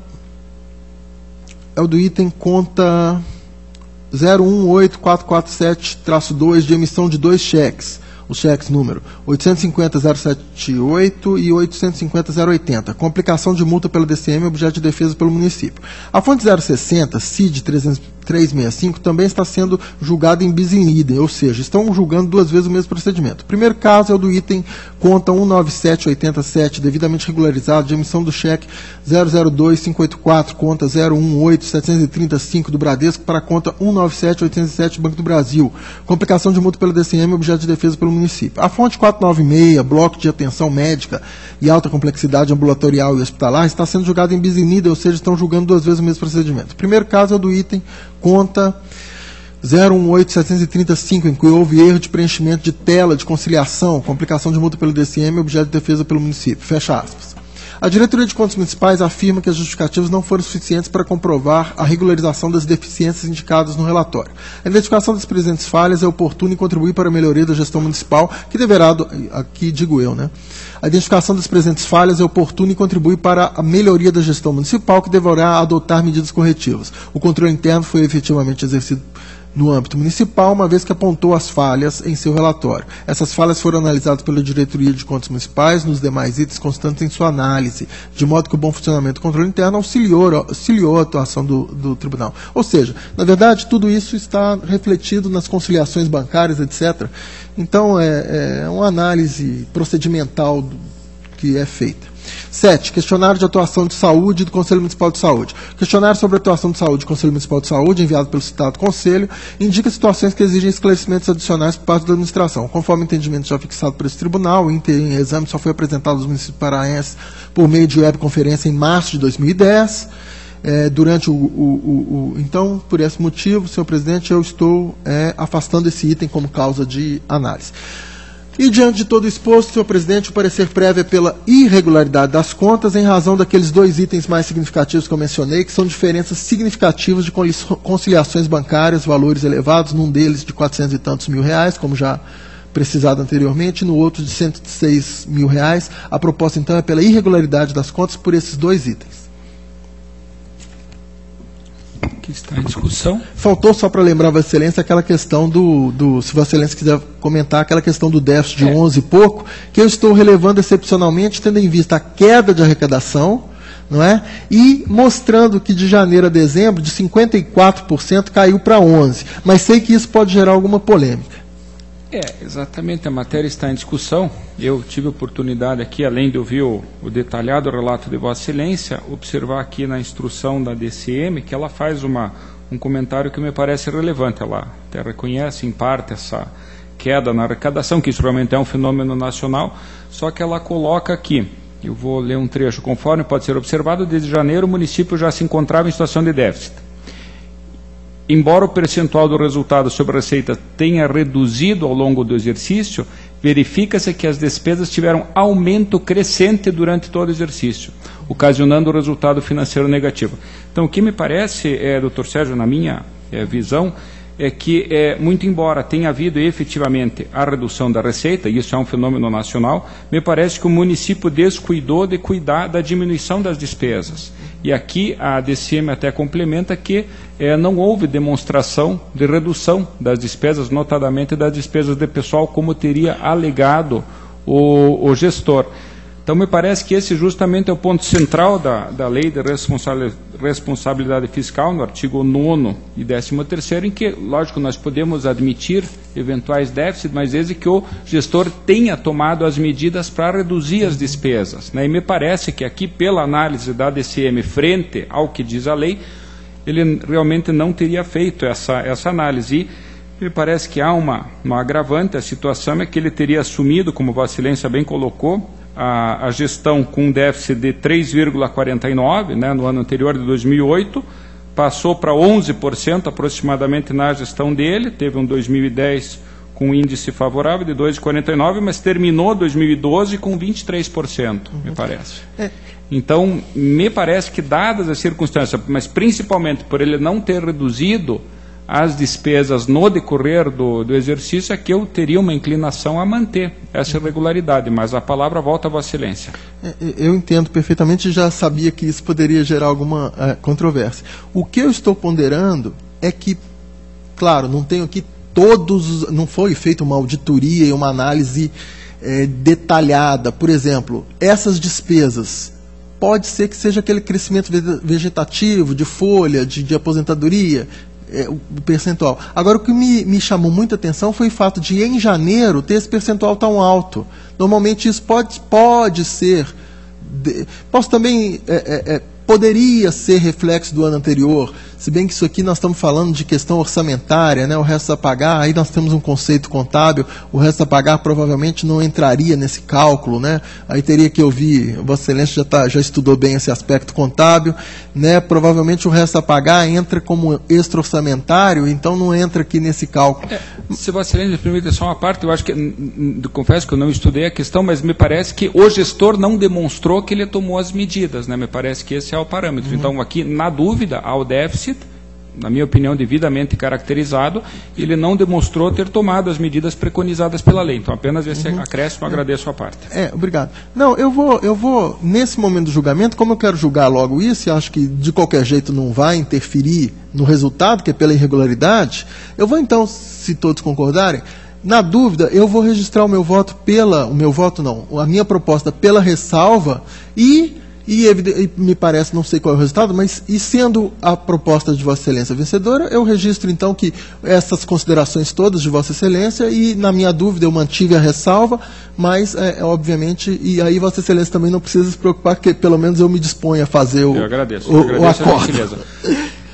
018447-2 de emissão de 2 cheques. Os cheques número 850.078 e 850.080, com aplicação de multa pela DCM, objeto de defesa pelo município. A fonte 060, CID 365, também está sendo julgada em bis in idem, ou seja, estão julgando duas vezes o mesmo procedimento. O primeiro caso é o do item conta 19787, devidamente regularizado, de emissão do cheque 002584, conta 018735 do Bradesco para a conta 19787 Banco do Brasil, com aplicação de multa pela DCM, objeto de defesa pelo município. A fonte 496, bloco de atenção médica e alta complexidade ambulatorial e hospitalar, está sendo julgada em bis in idem, ou seja, estão julgando duas vezes o mesmo procedimento. O primeiro caso é o do item conta 018735, em que houve erro de preenchimento de tela de conciliação, com aplicação de multa pelo DCM, objeto de defesa pelo município. Fecha aspas. A Diretoria de Contas Municipais afirma que as justificativas não foram suficientes para comprovar a regularização das deficiências indicadas no relatório. A identificação das presentes falhas é oportuna e contribui para a melhoria da gestão municipal, que deverá, aqui digo eu, A identificação das presentes falhas é oportuna e contribui para a melhoria da gestão municipal, que deverá adotar medidas corretivas. O controle interno foi efetivamente exercido no âmbito municipal, uma vez que apontou as falhas em seu relatório. Essas falhas foram analisadas pela Diretoria de Contas Municipais nos demais itens constantes em sua análise, de modo que o bom funcionamento do controle interno auxiliou a atuação do tribunal. Ou seja, na verdade, tudo isso está refletido nas conciliações bancárias, etc. Então, é uma análise procedimental que é feita. 7. Questionário de atuação de saúde do Conselho Municipal de Saúde. Questionário sobre a atuação de saúde do Conselho Municipal de Saúde, enviado pelo citado Conselho, indica situações que exigem esclarecimentos adicionais por parte da administração. Conforme o entendimento já fixado por esse tribunal, o em exame só foi apresentado aos municípios paraenses por meio de webconferência em março de 2010. Então, por esse motivo, senhor presidente, eu estou afastando esse item como causa de análise. E, diante de todo o exposto, senhor presidente, o parecer prévio é pela irregularidade das contas, em razão daqueles dois itens mais significativos que eu mencionei, que são diferenças significativas de conciliações bancárias, valores elevados, num deles de 400 e tantos mil reais, como já precisado anteriormente, no outro de 106 mil reais. A proposta, então, é pela irregularidade das contas por esses dois itens. que está em discussão. Faltou, só para lembrar, Vossa Excelência, aquela questão se Vossa Excelência quiser comentar, aquela questão do déficit de 11 e pouco, que eu estou relevando excepcionalmente, tendo em vista a queda de arrecadação, não é? E mostrando que de janeiro a dezembro, de 54% caiu para 11%. Mas sei que isso pode gerar alguma polêmica. Exatamente, a matéria está em discussão. Eu tive a oportunidade aqui, além de ouvir o detalhado relato de Vossa Excelência, observar aqui na instrução da DCM que ela faz um comentário que me parece relevante. Ela até reconhece, em parte, essa queda na arrecadação, que isso realmente é um fenômeno nacional, só que ela coloca aqui, eu vou ler um trecho, conforme pode ser observado, desde janeiro o município já se encontrava em situação de déficit. Embora o percentual do resultado sobre a receita tenha reduzido ao longo do exercício, verifica-se que as despesas tiveram aumento crescente durante todo o exercício, ocasionando o resultado financeiro negativo. Então, o que me parece, Dr. Sérgio, na minha visão, é que, muito embora tenha havido efetivamente a redução da receita, e isso é um fenômeno nacional, me parece que o município descuidou de cuidar da diminuição das despesas. E aqui a DCM até complementa que não houve demonstração de redução das despesas, notadamente das despesas de pessoal, como teria alegado o gestor. Então, me parece que esse justamente é o ponto central da Lei de Responsabilidade Fiscal, no artigo 9º e 13º, em que, lógico, nós podemos admitir eventuais déficits, mas desde que o gestor tenha tomado as medidas para reduzir as despesas, né? E me parece que aqui, pela análise da DCM frente ao que diz a lei, ele realmente não teria feito essa análise. E me parece que há uma agravante, a situação é que ele teria assumido, como Vossa Excelência bem colocou, a gestão com um déficit de 3,49%, né, no ano anterior de 2008, passou para 11% aproximadamente na gestão dele, teve um 2010 com um índice favorável de 2,49%, mas terminou 2012 com 23%, me parece. Então, me parece que, dadas as circunstâncias, mas principalmente por ele não ter reduzido as despesas no decorrer do exercício, é que eu teria uma inclinação a manter essa irregularidade, mas a palavra volta a Vossa Excelência. Eu entendo perfeitamente e já sabia que isso poderia gerar alguma controvérsia. O que eu estou ponderando é que, claro, não tenho aqui não foi feita uma auditoria e uma análise detalhada. Por exemplo, essas despesas, pode ser que seja aquele crescimento vegetativo, de folha, de aposentadoria, o percentual. Agora, o que me chamou muita atenção foi o fato de, em janeiro, ter esse percentual tão alto. Normalmente isso pode ser... Posso também... poderia ser reflexo do ano anterior, se bem que isso aqui nós estamos falando de questão orçamentária, né, o resto a pagar, aí nós temos um conceito contábil, o resto a pagar provavelmente não entraria nesse cálculo, né, aí teria que ouvir, Vossa Excelência já estudou bem esse aspecto contábil, né, provavelmente o resto a pagar entra como extra-orçamentário, então não entra aqui nesse cálculo. Se Vossa Excelência me permite só uma parte, eu acho que, confesso que eu não estudei a questão, mas me parece que o gestor não demonstrou que ele tomou as medidas, né, me parece que esse é o parâmetro. Então, aqui, na dúvida, há o déficit, na minha opinião, devidamente caracterizado, ele não demonstrou ter tomado as medidas preconizadas pela lei. Então, apenas esse acréscimo, agradeço a parte. Obrigado. Não, eu vou, nesse momento do julgamento, como eu quero julgar logo isso, e acho que de qualquer jeito não vai interferir no resultado, que é pela irregularidade, eu vou então, se todos concordarem, na dúvida, eu vou registrar a minha proposta pela ressalva e me parece, não sei qual é o resultado, mas e sendo a proposta de Vossa Excelência vencedora, eu registro então que essas considerações todas de Vossa Excelência e, na minha dúvida, eu mantive a ressalva, mas, obviamente, e aí Vossa Excelência também não precisa se preocupar, que pelo menos eu me disponho a fazer o acordo.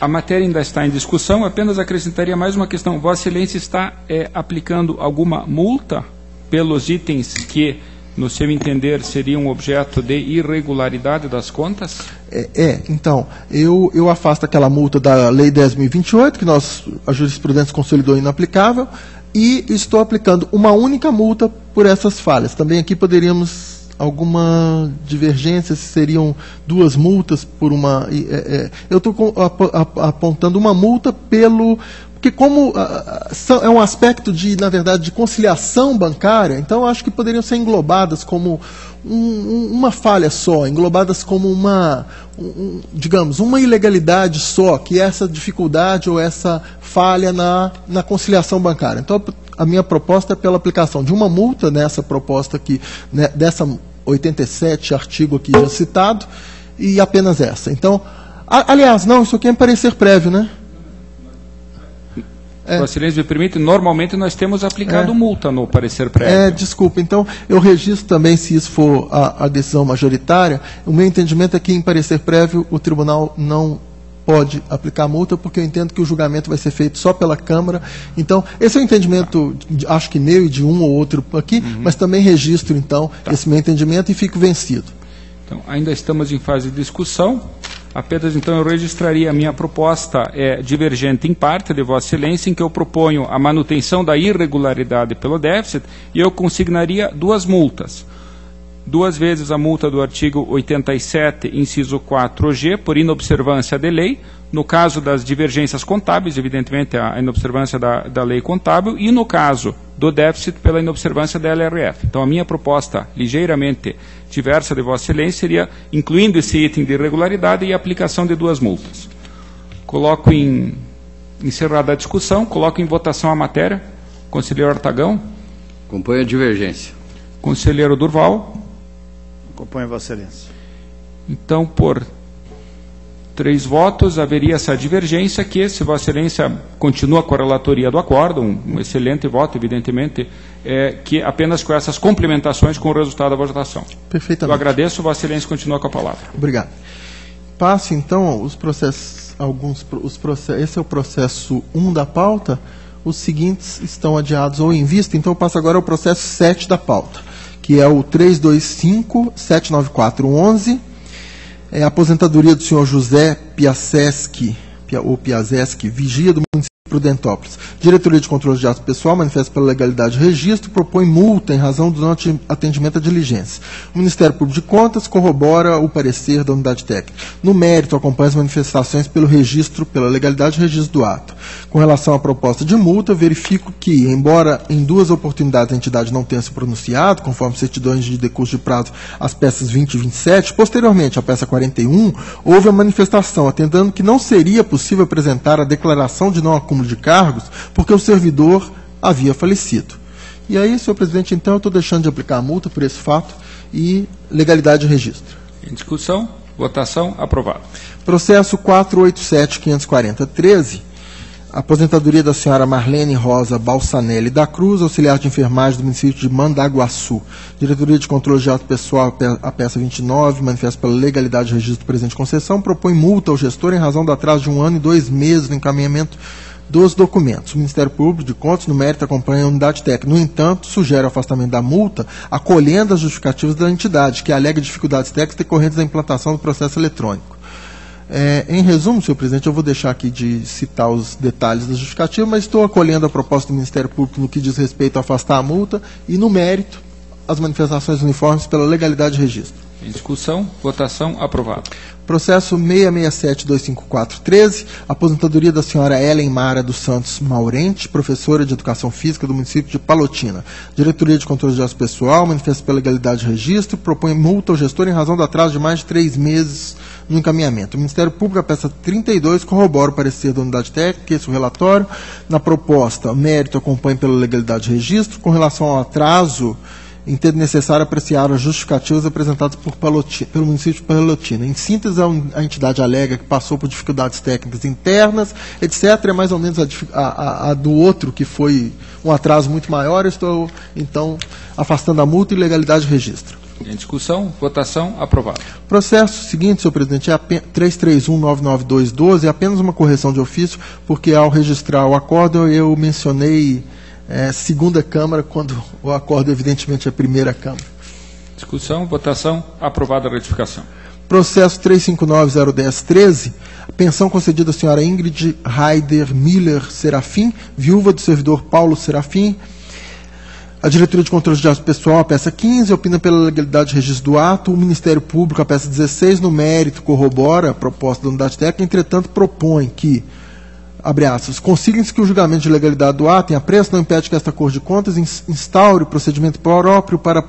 A matéria ainda está em discussão, apenas acrescentaria mais uma questão. Vossa Excelência está aplicando alguma multa pelos itens que, no seu entender, seria um objeto de irregularidade das contas? Então, eu afasto aquela multa da Lei 10.028, que a jurisprudência consolidou inaplicável, e estou aplicando uma única multa por essas falhas. Também aqui poderíamos alguma divergência, se seriam duas multas por uma... eu estou apontando uma multa porque como é um aspecto na verdade, de conciliação bancária, então acho que poderiam ser englobadas como uma falha só, englobadas como digamos, uma ilegalidade só, que é essa dificuldade ou essa falha na conciliação bancária. Então, a minha proposta é pela aplicação de uma multa nessa proposta aqui, né, dessa 87 artigo aqui já citado, e apenas essa. Então, aliás, não, isso aqui é parecer prévio, né? Vossa Excelência me permite, normalmente nós temos aplicado multa no parecer prévio. Desculpa, então eu registro também, se isso for a decisão majoritária, o meu entendimento é que em parecer prévio o tribunal não pode aplicar multa, porque eu entendo que o julgamento vai ser feito só pela Câmara. Então, esse é o entendimento, acho que meu e de um ou outro aqui, mas também registro, então, esse meu entendimento e fico vencido. Então, ainda estamos em fase de discussão. Apenas, então, eu registraria a minha proposta divergente em parte de Vossa Excelência, em que eu proponho a manutenção da irregularidade pelo déficit, e eu consignaria 2 multas. 2 vezes a multa do artigo 87, inciso 4G, por inobservância de lei, no caso das divergências contábeis, evidentemente a inobservância da lei contábil, e no caso do déficit pela inobservância da LRF. Então, a minha proposta, ligeiramente diversa de Vossa Excelência, seria, incluindo esse item de irregularidade e a aplicação de 2 multas. Coloco encerrada a discussão, coloco em votação a matéria. Conselheiro Artagão. Acompanho a divergência. Conselheiro Durval. Acompanho Vossa Excelência. Então, por 3 votos, haveria essa divergência que, se Vossa Excelência continua com a relatoria do acordo, um excelente voto, evidentemente, que apenas com essas complementações com o resultado da votação. Perfeitamente. Eu agradeço, Vossa Excelência continua com a palavra. Obrigado. Passo, então, os processos, esse é o processo 1 da pauta, os seguintes estão adiados ou em vista, então eu passo agora ao processo 7 da pauta, que é o 325-79411, aposentadoria do senhor José Piazeski, vigia do município de Prudentópolis. Diretoria de Controle de Atos Pessoal manifesta pela legalidade de registro, propõe multa em razão do não atendimento à diligência. O Ministério Público de Contas corrobora o parecer da unidade técnica. No mérito, acompanha as manifestações pelo registro, pela legalidade de registro do ato. Com relação à proposta de multa, verifico que, embora em 2 oportunidades a entidade não tenha se pronunciado, conforme certidões de decurso de prazo, as peças 20 e 27, posteriormente, a peça 41, houve a manifestação, atendendo que não seria possível apresentar a declaração de não acúmulo de cargos, porque o servidor havia falecido. E aí, senhor presidente, então eu estou deixando de aplicar a multa por esse fato e legalidade de registro. Em discussão, votação, aprovado. Processo 487-540-13, aposentadoria da senhora Marlene Rosa Balsanelli da Cruz, auxiliar de enfermagem do município de Mandaguaçu. Diretoria de Controle de Ato Pessoal, a peça 29, manifesta pela legalidade de registro do presente concessão, propõe multa ao gestor em razão do atraso de 1 ano e 2 meses no encaminhamento dos documentos. O Ministério Público de Contas, no mérito, acompanha a unidade técnica. No entanto, sugere o afastamento da multa, acolhendo as justificativas da entidade, que alega dificuldades técnicas decorrentes da implantação do processo eletrônico. Em resumo, senhor presidente, eu vou deixar aqui de citar os detalhes da justificativa, mas estou acolhendo a proposta do Ministério Público no que diz respeito a afastar a multa e, no mérito, as manifestações uniformes pela legalidade de registro. Em discussão, votação, aprovado. Processo 667-25413, aposentadoria da senhora Ellen Mara dos Santos Maurente, professora de Educação Física do município de Palotina. Diretoria de Controle de Atos Pessoal, manifesta pela legalidade de registro, propõe multa ao gestor em razão do atraso de mais de 3 meses no encaminhamento. O Ministério Público, a peça 32, corrobora o parecer da unidade técnica, esse é o relatório. Na proposta, o mérito acompanha pela legalidade de registro. Com relação ao atraso, entendo necessário apreciar as justificativas apresentadas pelo município de Palotina. Em síntese, a entidade alega que passou por dificuldades técnicas internas, etc. É mais ou menos a do outro, que foi um atraso muito maior. Eu estou, então, afastando a multa e legalidade de registro. Em discussão, votação, aprovado. Processo seguinte, senhor presidente, é 331-99212, é apenas uma correção de ofício, porque ao registrar o acordo eu mencionei segunda Câmara, quando o acordo, evidentemente, é a primeira Câmara. Discussão, votação, aprovada a retificação. Processo 359-010-13, pensão concedida à senhora Ingrid Raider Miller Serafim, viúva do servidor Paulo Serafim. A Diretoria de Controle de Atos Pessoal, a peça 15, opina pela legalidade de registro do ato. O Ministério Público, a peça 16, no mérito, corrobora a proposta da unidade técnica, entretanto, propõe que abre aspas, consiga-se que o julgamento de legalidade do ato em apreço não impede que esta Corte de Contas instaure procedimento próprio para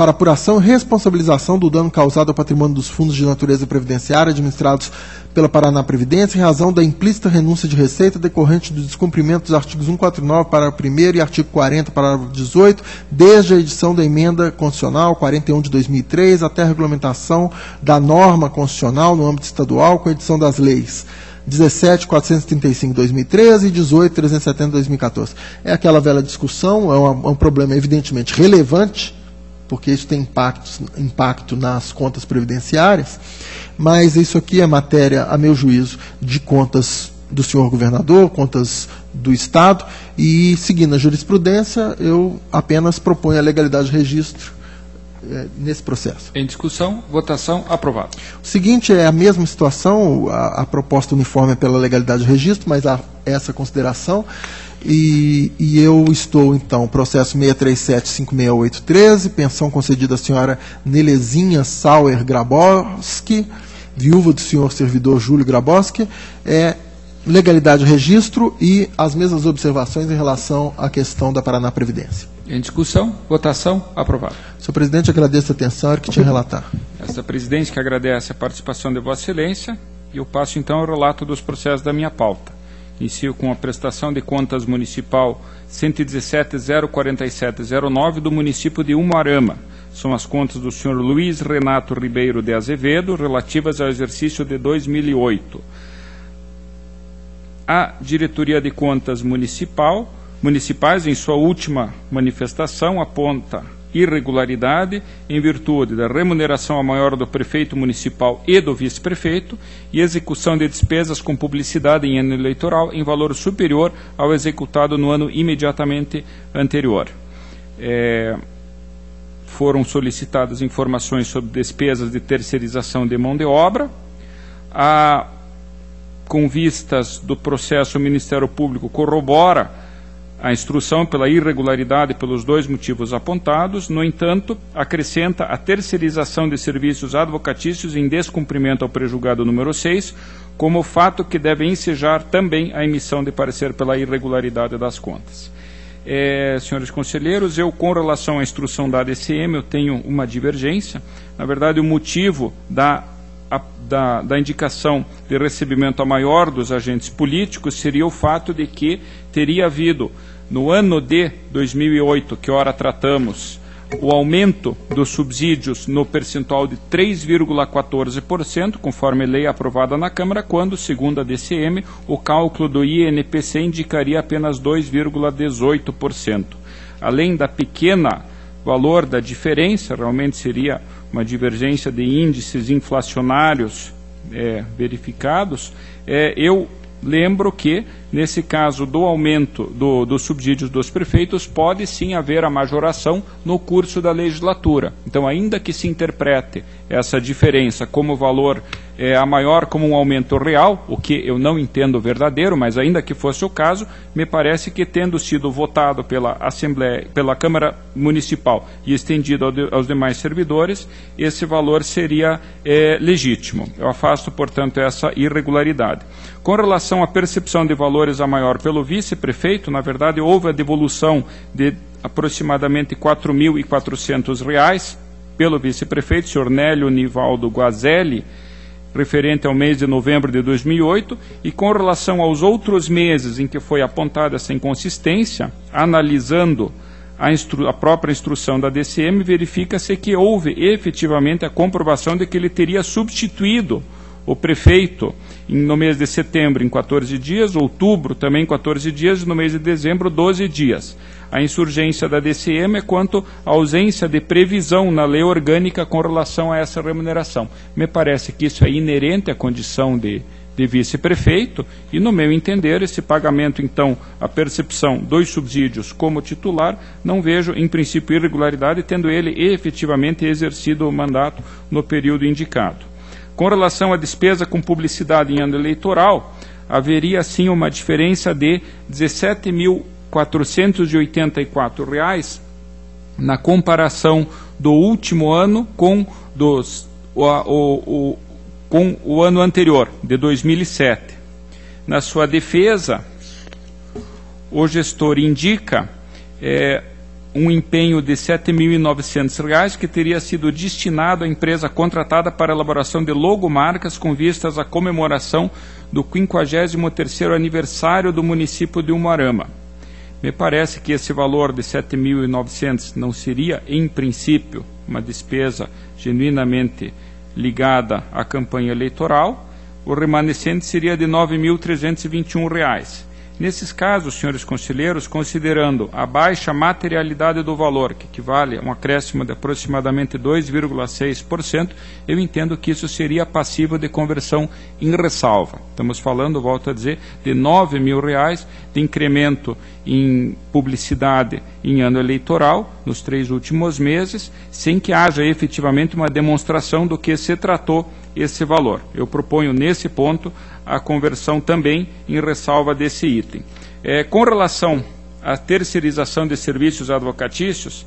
apuração e responsabilização do dano causado ao patrimônio dos fundos de natureza previdenciária administrados pela Paraná Previdência em razão da implícita renúncia de receita decorrente do descumprimento dos artigos 149, parágrafo 1º e artigo 40, parágrafo 18, desde a edição da emenda constitucional 41 de 2003 até a regulamentação da norma constitucional no âmbito estadual com a edição das leis 17.435 de 2013 e 18.370 de 2014. É aquela velha discussão, é um problema evidentemente relevante, porque isso tem impacto nas contas previdenciárias, mas isso aqui é matéria, a meu juízo, de contas do senhor governador, contas do Estado, e, seguindo a jurisprudência, eu apenas proponho a legalidade de registro nesse processo. Em discussão, votação, aprovado. O seguinte é a mesma situação, a proposta uniforme é pela legalidade de registro, mas há essa consideração. E eu estou, então, processo 637-56813, pensão concedida à senhora Nelezinha Sauer Graboski, viúva do senhor servidor Júlio Graboski, legalidade de registro e as mesmas observações em relação à questão da Paraná Previdência. Em discussão, votação, aprovado. Senhor presidente, agradeço a atenção, era o que tinha a relatar. Esta presidente que agradece a participação de Vossa Excelência, e eu passo, então, ao relato dos processos da minha pauta. Inicio com a prestação de contas municipal 117.047.09 do município de Umuarama. São as contas do senhor Luiz Renato Ribeiro de Azevedo, relativas ao exercício de 2008. A Diretoria de Contas Municipais, em sua última manifestação, aponta irregularidade em virtude da remuneração a maior do prefeito municipal e do vice-prefeito e execução de despesas com publicidade em ano eleitoral em valor superior ao executado no ano imediatamente anterior. Foram solicitadas informações sobre despesas de terceirização de mão de obra. Com vistas do processo, o Ministério Público corrobora a instrução pela irregularidade pelos dois motivos apontados. No entanto, acrescenta a terceirização de serviços advocatícios em descumprimento ao prejulgado número 6, como fato que deve ensejar também a emissão de parecer pela irregularidade das contas. Senhores conselheiros, eu, com relação à instrução da ADCM, eu tenho uma divergência. Na verdade, o motivo da indicação de recebimento a maior dos agentes políticos seria o fato de que teria havido, no ano de 2008, que ora tratamos, o aumento dos subsídios no percentual de 3,14%, conforme lei aprovada na Câmara, quando, segundo a DCM, o cálculo do INPC indicaria apenas 2,18%. Além da pequena valor da diferença, realmente seria uma divergência de índices inflacionários verificados, eu lembro que, nesse caso do aumento dos subsídios dos prefeitos, pode sim haver a majoração no curso da legislatura. Então, ainda que se interprete essa diferença como valor a maior como um aumento real, o que eu não entendo verdadeiro, mas ainda que fosse o caso, me parece que, tendo sido votado pela Assembleia, pela Câmara Municipal e estendido aos demais servidores, esse valor seria legítimo. Eu afasto, portanto, essa irregularidade. Com relação à percepção de valores a maior pelo vice-prefeito, na verdade, houve a devolução de aproximadamente R$ 4.400 pelo vice-prefeito, senhor Nélio Nivaldo Guazelli, referente ao mês de novembro de 2008, e com relação aos outros meses em que foi apontada essa inconsistência, analisando a própria instrução da DCM, verifica-se que houve efetivamente a comprovação de que ele teria substituído o prefeito no mês de setembro em 14 dias, outubro também 14 dias, e no mês de dezembro 12 dias. A insurgência da DCM é quanto à ausência de previsão na lei orgânica com relação a essa remuneração. Me parece que isso é inerente à condição de vice-prefeito e, no meu entender, esse pagamento, então, a percepção dos subsídios como titular, não vejo, em princípio, irregularidade, tendo ele efetivamente exercido o mandato no período indicado. Com relação à despesa com publicidade em ano eleitoral, haveria, sim, uma diferença de R$ 17.484 na comparação do último ano com o ano anterior, de 2007. na sua defesa, o gestor indica um empenho de R$ 7.900 que teria sido destinado à empresa contratada para a elaboração de logomarcas com vistas à comemoração do 53º aniversário do município de Umuarama. Me parece que esse valor de R$ 7.900 não seria, em princípio, uma despesa genuinamente ligada à campanha eleitoral. O remanescente seria de R$ 9.321. Nesses casos, senhores conselheiros, considerando a baixa materialidade do valor, que equivale a um acréscimo de aproximadamente 2,6%, eu entendo que isso seria passível de conversão em ressalva. Estamos falando, volto a dizer, de R$ 9.000 de incremento em publicidade em ano eleitoral, nos 3 últimos meses, sem que haja efetivamente uma demonstração do que se tratou esse valor. Eu proponho, nesse ponto, a conversão também em ressalva desse item. Com relação à terceirização de serviços advocatícios,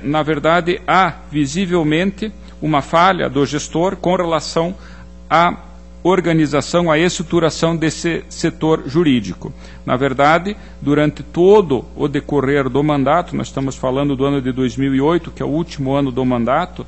na verdade, há visivelmente uma falha do gestor com relação à organização, à estruturação desse setor jurídico. Na verdade, durante todo o decorrer do mandato, nós estamos falando do ano de 2008, que é o último ano do mandato,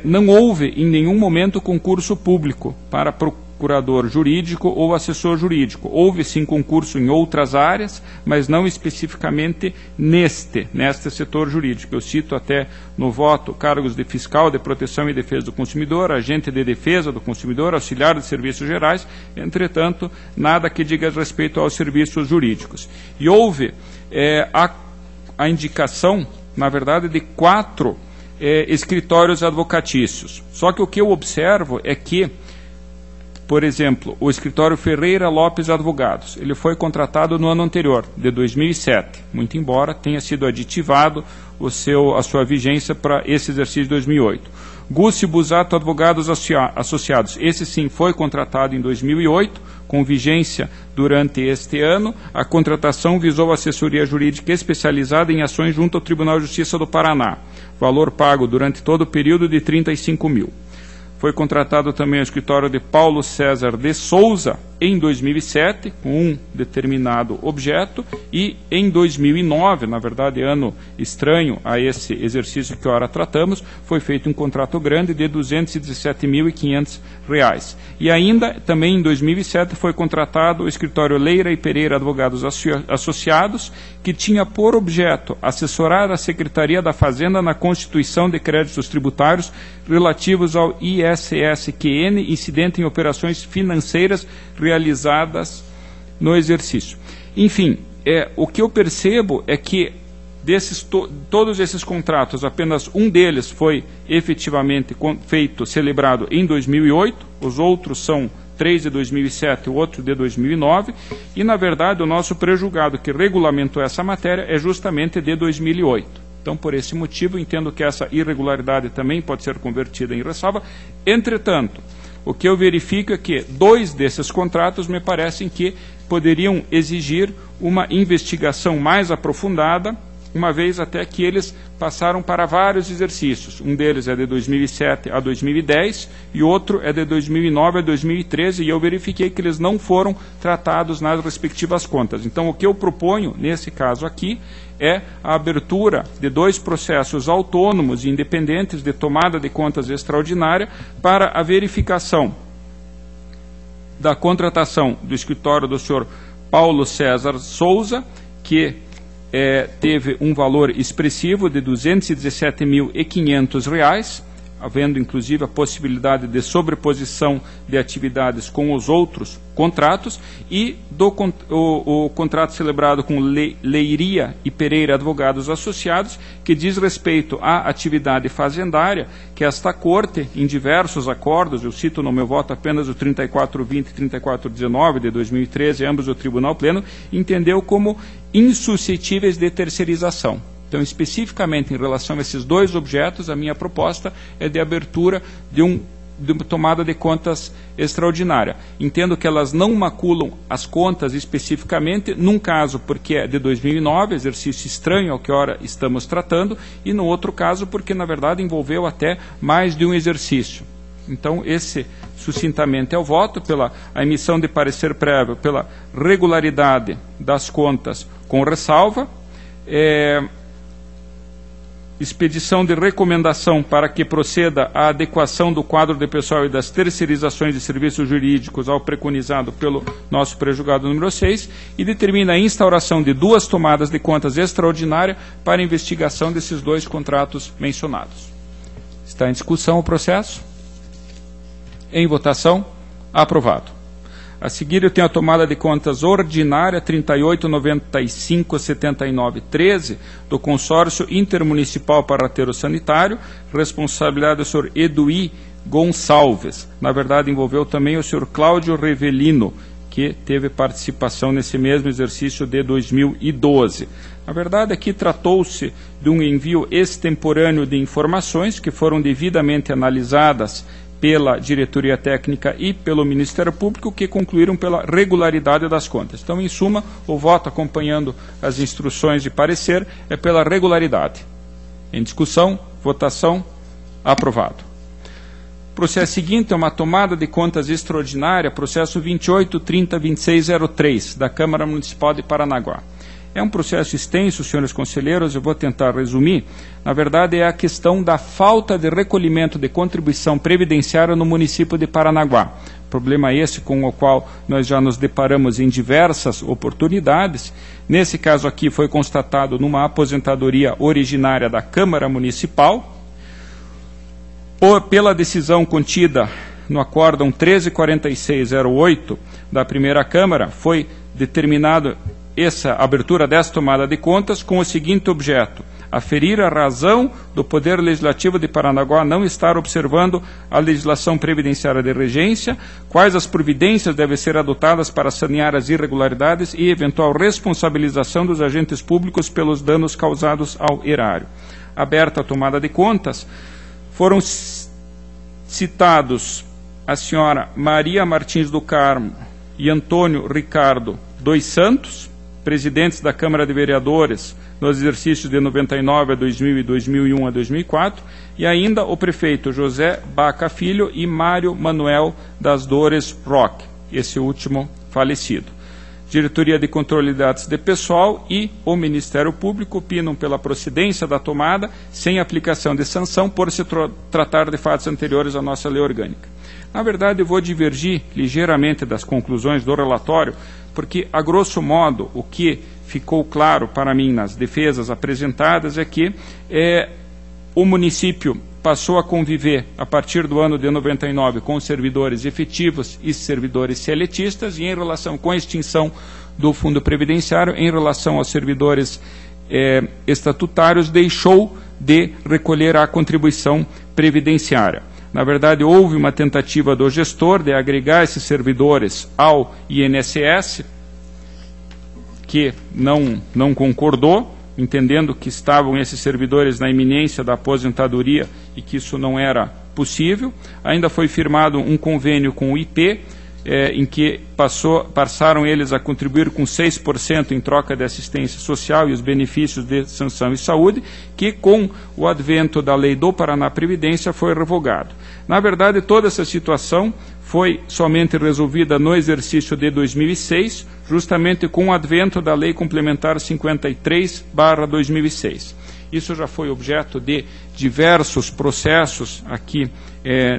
não houve em nenhum momento concurso público para procurador jurídico ou assessor jurídico. Houve sim concurso em outras áreas, mas não especificamente neste setor jurídico. Eu cito até no voto cargos de fiscal de proteção e defesa do consumidor, agente de defesa do consumidor, auxiliar de serviços gerais, entretanto, nada que diga respeito aos serviços jurídicos. E houve a indicação, na verdade, de 4 escritórios advocatícios. Só que o que eu observo é que, por exemplo, o escritório Ferreira Lopes Advogados, ele foi contratado no ano anterior, de 2007, muito embora tenha sido aditivado a sua vigência para esse exercício de 2008. Gussi Busato Advogados Associados, esse sim foi contratado em 2008, com vigência durante este ano. A contratação visou assessoria jurídica especializada em ações junto ao Tribunal de Justiça do Paraná. Valor pago durante todo o período de R$ 35 mil. Foi contratado também o escritório de Paulo César de Souza em 2007, com um determinado objeto, e em 2009, na verdade ano estranho a esse exercício que ora tratamos, foi feito um contrato grande de R$ 217.500. E ainda, também em 2007, foi contratado o escritório Leira e Pereira Advogados Associados, que tinha por objeto assessorar a Secretaria da Fazenda na constituição de créditos tributários relativos ao ISSQN, incidente em operações financeiras realizadas no exercício. Enfim, o que eu percebo é que todos esses contratos, apenas um deles foi efetivamente celebrado em 2008, os outros são 3 de 2007 e o outro de 2009, e na verdade o nosso pré-julgado que regulamentou essa matéria é justamente de 2008. Então, por esse motivo, entendo que essa irregularidade também pode ser convertida em ressalva. Entretanto, o que eu verifico é que 2 desses contratos me parecem que poderiam exigir uma investigação mais aprofundada, uma vez até que eles passaram para vários exercícios. Um deles é de 2007 a 2010 e outro é de 2009 a 2013, e eu verifiquei que eles não foram tratados nas respectivas contas. Então, o que eu proponho, nesse caso aqui, é a abertura de 2 processos autônomos e independentes de tomada de contas extraordinária para a verificação da contratação do escritório do senhor Paulo César Souza, que teve um valor expressivo de R$ 217.500, havendo inclusive a possibilidade de sobreposição de atividades com os outros contratos, e o contrato celebrado com Leiria e Pereira Advogados Associados, que diz respeito à atividade fazendária, que esta Corte, em diversos acordos, eu cito no meu voto apenas o 3420 e 3419 de 2013, ambos do Tribunal Pleno, entendeu como insuscetíveis de terceirização. Então, especificamente em relação a esses 2 objetos, a minha proposta é de abertura de uma tomada de contas extraordinária. Entendo que elas não maculam as contas especificamente, num caso porque é de 2009, exercício estranho ao que ora estamos tratando, e no outro caso porque, na verdade, envolveu até mais de um exercício. Então, esse sucintamente é o voto pela a emissão de parecer prévio pela regularidade das contas com ressalva, expedição de recomendação para que proceda a adequação do quadro de pessoal e das terceirizações de serviços jurídicos ao preconizado pelo nosso pré-julgado número 6 e determina a instauração de 2 tomadas de contas extraordinárias para investigação desses 2 contratos mencionados. Está em discussão o processo? Em votação, aprovado. A seguir, eu tenho a tomada de contas ordinária 38.95.79.13 do Consórcio Intermunicipal para Aterro Sanitário, responsabilidade do senhor Eduí Gonçalves. Na verdade, envolveu também o senhor Cláudio Revelino, que teve participação nesse mesmo exercício de 2012. Na verdade, aqui tratou-se de um envio extemporâneo de informações que foram devidamente analisadas pela diretoria técnica e pelo Ministério Público, que concluíram pela regularidade das contas. Então, em suma, o voto acompanhando as instruções de parecer é pela regularidade. Em discussão, votação, aprovado. Processo seguinte é uma tomada de contas extraordinária, processo 28.30.2603, da Câmara Municipal de Paranaguá. É um processo extenso, senhores conselheiros, eu vou tentar resumir. Na verdade, é a questão da falta de recolhimento de contribuição previdenciária no município de Paranaguá. Problema esse com o qual nós já nos deparamos em diversas oportunidades. Nesse caso aqui foi constatado numa aposentadoria originária da Câmara Municipal, pela decisão contida no acórdão 134608 da primeira Câmara, foi determinado essa abertura dessa tomada de contas com o seguinte objeto: aferir a razão do Poder Legislativo de Paranaguá não estar observando a legislação previdenciária de regência, quais as providências devem ser adotadas para sanear as irregularidades e eventual responsabilização dos agentes públicos pelos danos causados ao erário. Aberta a tomada de contas, foram citados a senhora Maria Martins do Carmo e Antônio Ricardo dos Santos, presidentes da Câmara de Vereadores nos exercícios de 99 a 2000 e 2001 a 2004, e ainda o prefeito José Baca Filho e Mário Manuel das Dores Roque, esse último falecido. Diretoria de Controle de Dados de Pessoal e o Ministério Público opinam pela procedência da tomada sem aplicação de sanção por se tratar de fatos anteriores à nossa lei orgânica. Na verdade, eu vou divergir ligeiramente das conclusões do relatório, porque, a grosso modo, o que ficou claro para mim nas defesas apresentadas é que o município passou a conviver, a partir do ano de 99, com servidores efetivos e servidores seletistas, e em relação com a extinção do Fundo Previdenciário, em relação aos servidores estatutários, deixou de recolher a contribuição previdenciária. Na verdade, houve uma tentativa do gestor de agregar esses servidores ao INSS, que não concordou, entendendo que estavam esses servidores na iminência da aposentadoria e que isso não era possível. Ainda foi firmado um convênio com o IP, em que passaram eles a contribuir com 6% em troca de assistência social e os benefícios de sanção e saúde, que com o advento da lei do Paraná Previdência foi revogado. Na verdade, toda essa situação foi somente resolvida no exercício de 2006, justamente com o advento da Lei Complementar 53/2006. Isso já foi objeto de diversos processos aqui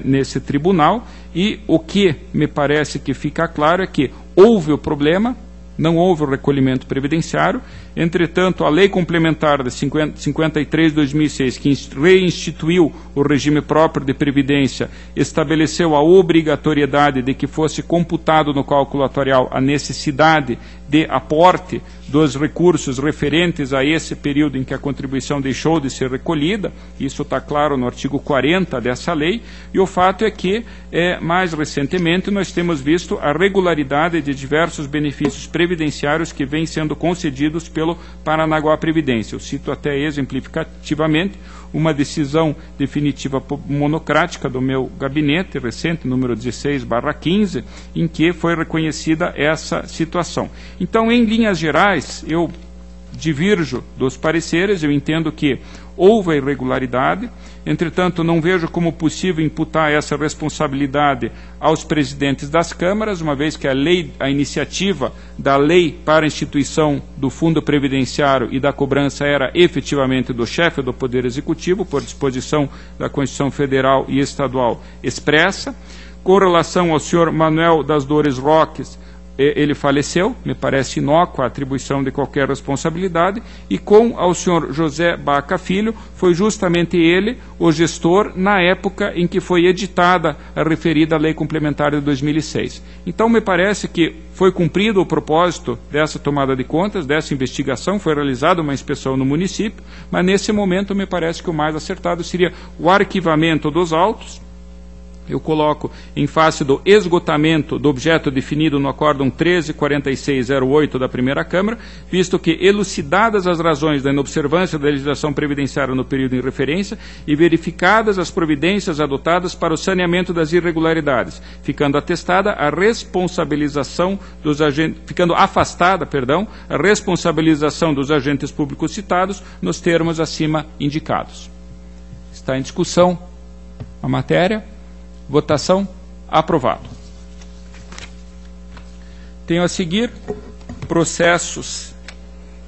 nesse tribunal, e o que me parece que fica claro é que houve o problema, não houve o recolhimento previdenciário. Entretanto, a Lei Complementar de 53/2006, que reinstituiu o regime próprio de previdência, estabeleceu a obrigatoriedade de que fosse computado no cálculo atuarial a necessidade de aporte dos recursos referentes a esse período em que a contribuição deixou de ser recolhida. Isso está claro no artigo 40 dessa lei, e o fato é que, mais recentemente, nós temos visto a regularidade de diversos benefícios previdenciários que vêm sendo concedidos pelo Paranaguá Previdência. Eu cito até exemplificativamente uma decisão definitiva monocrática do meu gabinete, recente, número 16/15, em que foi reconhecida essa situação. Então, em linhas gerais, eu divirjo dos pareceres, eu entendo que houve a irregularidade, entretanto, não vejo como possível imputar essa responsabilidade aos presidentes das câmaras, uma vez que a iniciativa da lei para a instituição do Fundo Previdenciário e da cobrança era efetivamente do chefe do Poder Executivo, por disposição da Constituição Federal e Estadual expressa. Com relação ao senhor Manuel das Dores Roques, ele faleceu, me parece inócua a atribuição de qualquer responsabilidade, e com ao senhor José Baca Filho, foi justamente ele o gestor na época em que foi editada a referida Lei Complementar de 2006. Então, me parece que foi cumprido o propósito dessa tomada de contas, dessa investigação, foi realizada uma inspeção no município, mas nesse momento me parece que o mais acertado seria o arquivamento dos autos. Eu coloco em face do esgotamento do objeto definido no Acórdão 134608 da Primeira Câmara, visto que, elucidadas as razões da inobservância da legislação previdenciária no período em referência e verificadas as providências adotadas para o saneamento das irregularidades, ficando atestada a responsabilização dos agentes, ficando afastada, a responsabilização dos agentes públicos citados nos termos acima indicados. Está em discussão a matéria. Votação. Aprovado. Tenho a seguir processos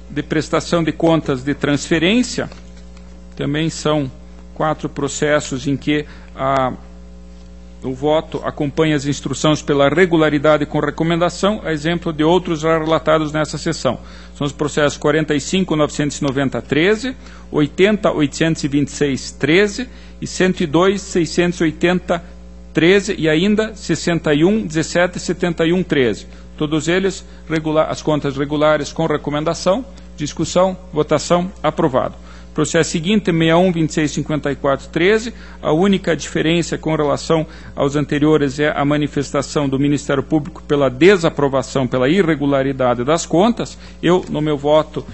de prestação de contas de transferência. Também são 4 processos em que o voto acompanha as instruções pela regularidade com recomendação, a exemplo de outros já relatados nessa sessão. São os processos 45.990-13, 80.826-13 e 102.680-13 e ainda 61.17 e 71.13. Todos eles as contas regulares com recomendação. Discussão, votação, aprovado. Processo seguinte, 61.2654-13. A única diferença com relação aos anteriores é a manifestação do Ministério Público pela desaprovação, pela irregularidade das contas. No meu voto,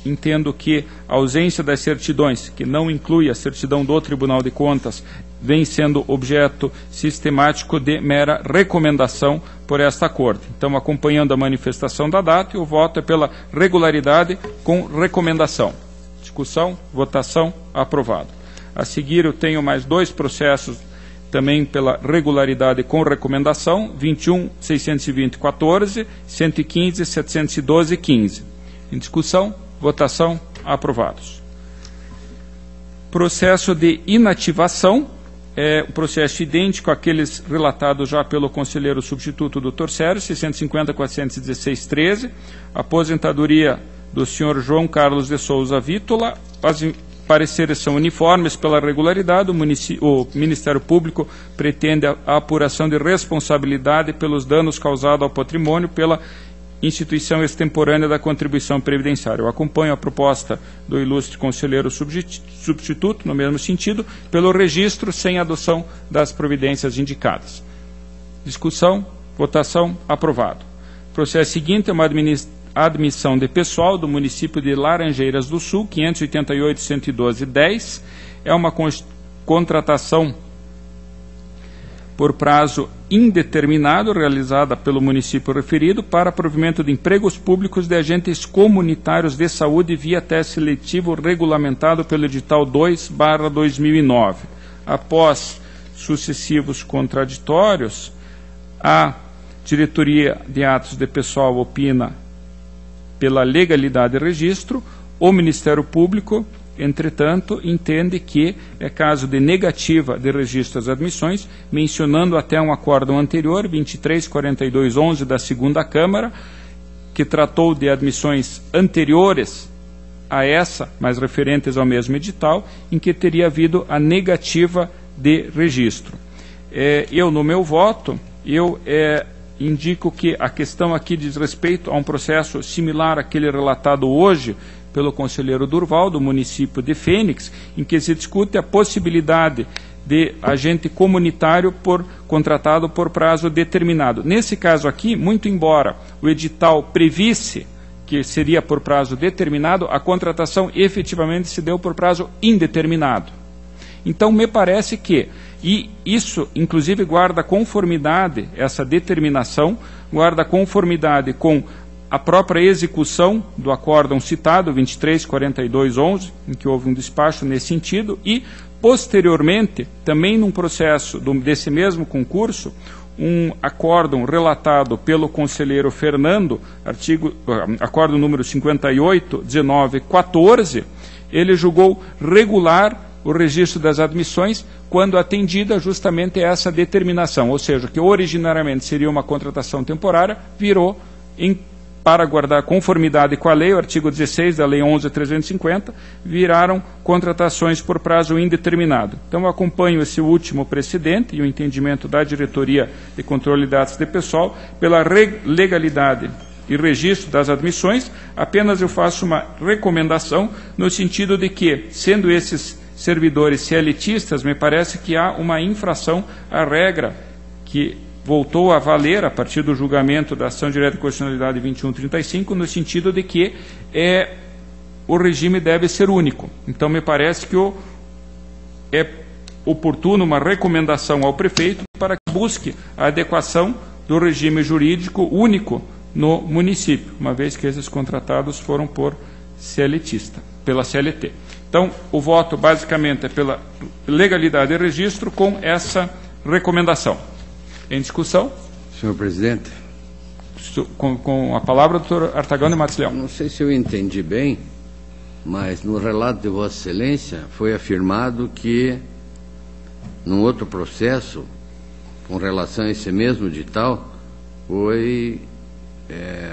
entendo que a ausência das certidões, que não inclui a certidão do Tribunal de Contas, vem sendo objeto sistemático de mera recomendação por esta Corte. Então, acompanhando a manifestação da data, o voto é pela regularidade com recomendação. Discussão, votação, aprovado. A seguir, eu tenho mais 2 processos também pela regularidade com recomendação, 21.620-14, 115.712-15. Em discussão, votação, aprovados. Processo de inativação, um processo idêntico àqueles relatados já pelo conselheiro substituto Dr. Sérgio, 650.416-13, aposentadoria do senhor João Carlos de Souza Vítola. As pareceres são uniformes pela regularidade. O Ministério Público pretende a apuração de responsabilidade pelos danos causados ao patrimônio pela instituição extemporânea da contribuição previdenciária. Eu acompanho a proposta do ilustre conselheiro substituto, no mesmo sentido, pelo registro sem adoção das providências indicadas. Discussão, votação, aprovado. Processo seguinte é uma admissão de pessoal do município de Laranjeiras do Sul, 588.112.10. É uma contratação por prazo indeterminado, realizada pelo município referido, para provimento de empregos públicos de agentes comunitários de saúde via teste seletivo regulamentado pelo edital 2/2009. Após sucessivos contraditórios, a diretoria de atos de pessoal opina pela legalidade do registro. O Ministério Público, entretanto, entende que é caso de negativa de registro às admissões, mencionando até um acórdão anterior, 23.42.11 da Segunda Câmara, que tratou de admissões anteriores a essa, mas referentes ao mesmo edital, em que teria havido a negativa de registro. No meu voto, indico que a questão aqui diz respeito a um processo similar àquele relatado hoje pelo conselheiro Durval, do município de Fênix, em que se discute a possibilidade de agente comunitário contratado por prazo determinado. Nesse caso aqui, muito embora o edital previsse que seria por prazo determinado, a contratação efetivamente se deu por prazo indeterminado. Então, me parece que, e isso inclusive guarda conformidade, essa determinação, guarda conformidade com a própria execução do acórdão citado, 234211, em que houve um despacho nesse sentido, e, posteriormente, também num processo desse mesmo concurso, um acórdão relatado pelo conselheiro Fernando, acórdão número 581914, ele julgou regular o registro das admissões quando atendida justamente essa determinação, ou seja, que originariamente seria uma contratação temporária, virou, para guardar conformidade com a lei, o artigo 16 da Lei 11.350, viraram contratações por prazo indeterminado. Então, eu acompanho esse último precedente e o entendimento da Diretoria de Controle de Dados de Pessoal pela legalidade e registro das admissões. Apenas eu faço uma recomendação no sentido de que, sendo esses servidores CLTistas, me parece que há uma infração à regra que voltou a valer a partir do julgamento da ação direta de constitucionalidade 2135, no sentido de que o regime deve ser único. Então, me parece que é oportuno uma recomendação ao prefeito para que busque a adequação do regime jurídico único no município, uma vez que esses contratados foram pela CLT. Então, o voto basicamente é pela legalidade e registro com essa recomendação. Em discussão? Senhor presidente. Com a palavra, doutor Artagão de Matos Leão. Não sei se eu entendi bem, mas no relato de Vossa Excelência foi afirmado que, num outro processo, com relação a esse mesmo edital, foi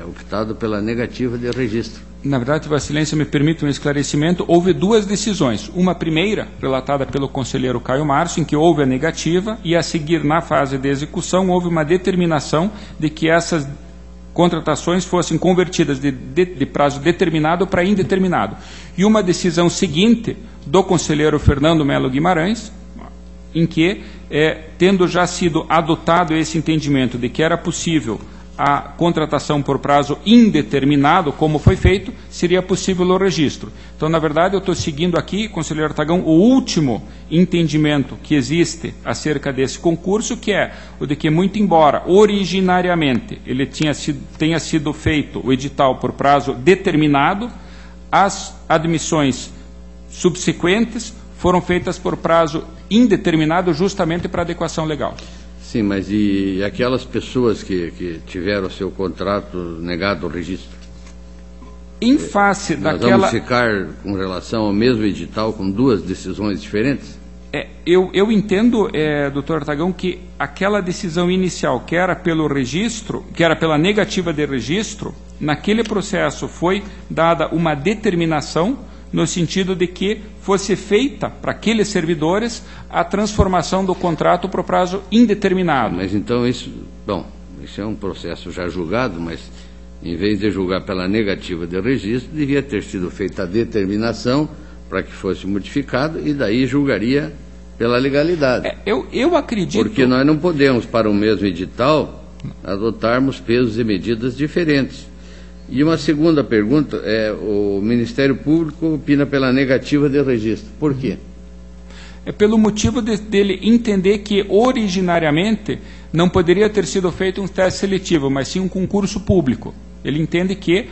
optado pela negativa de registro. Na verdade, Vossa Excelência, me permite um esclarecimento. Houve duas decisões. Uma primeira, relatada pelo conselheiro Caio Márcio, em que houve a negativa, e a seguir, na fase de execução, houve uma determinação de que essas contratações fossem convertidas de prazo determinado para indeterminado. E uma decisão seguinte, do conselheiro Fernando Melo Guimarães, em que, tendo já sido adotado esse entendimento de que era possível a contratação por prazo indeterminado, como foi feito, seria possível o registro. Então, na verdade, eu estou seguindo aqui, conselheiro Artagão, o último entendimento que existe acerca desse concurso, que é o de que, muito embora originariamente ele tenha sido feito o edital por prazo determinado, as admissões subsequentes foram feitas por prazo indeterminado justamente para adequação legal. Sim, mas e aquelas pessoas que tiveram seu contrato negado ao registro? Em face daquela... Nós vamos ficar com relação ao mesmo edital com duas decisões diferentes? Eu entendo, doutor Artagão, que aquela decisão inicial, que era pelo registro, que era pela negativa de registro, naquele processo foi dada uma determinação no sentido de que fosse feita para aqueles servidores a transformação do contrato para o prazo indeterminado. Mas então isso é um processo já julgado, mas em vez de julgar pela negativa de registro, devia ter sido feita a determinação para que fosse modificado e daí julgaria pela legalidade. Eu acredito... Porque nós não podemos, para o mesmo edital, adotarmos pesos e medidas diferentes. E uma segunda pergunta, o Ministério Público opina pela negativa de registro. Por quê? É pelo motivo dele entender que, originariamente, não poderia ter sido feito um teste seletivo, mas sim um concurso público. Ele entende que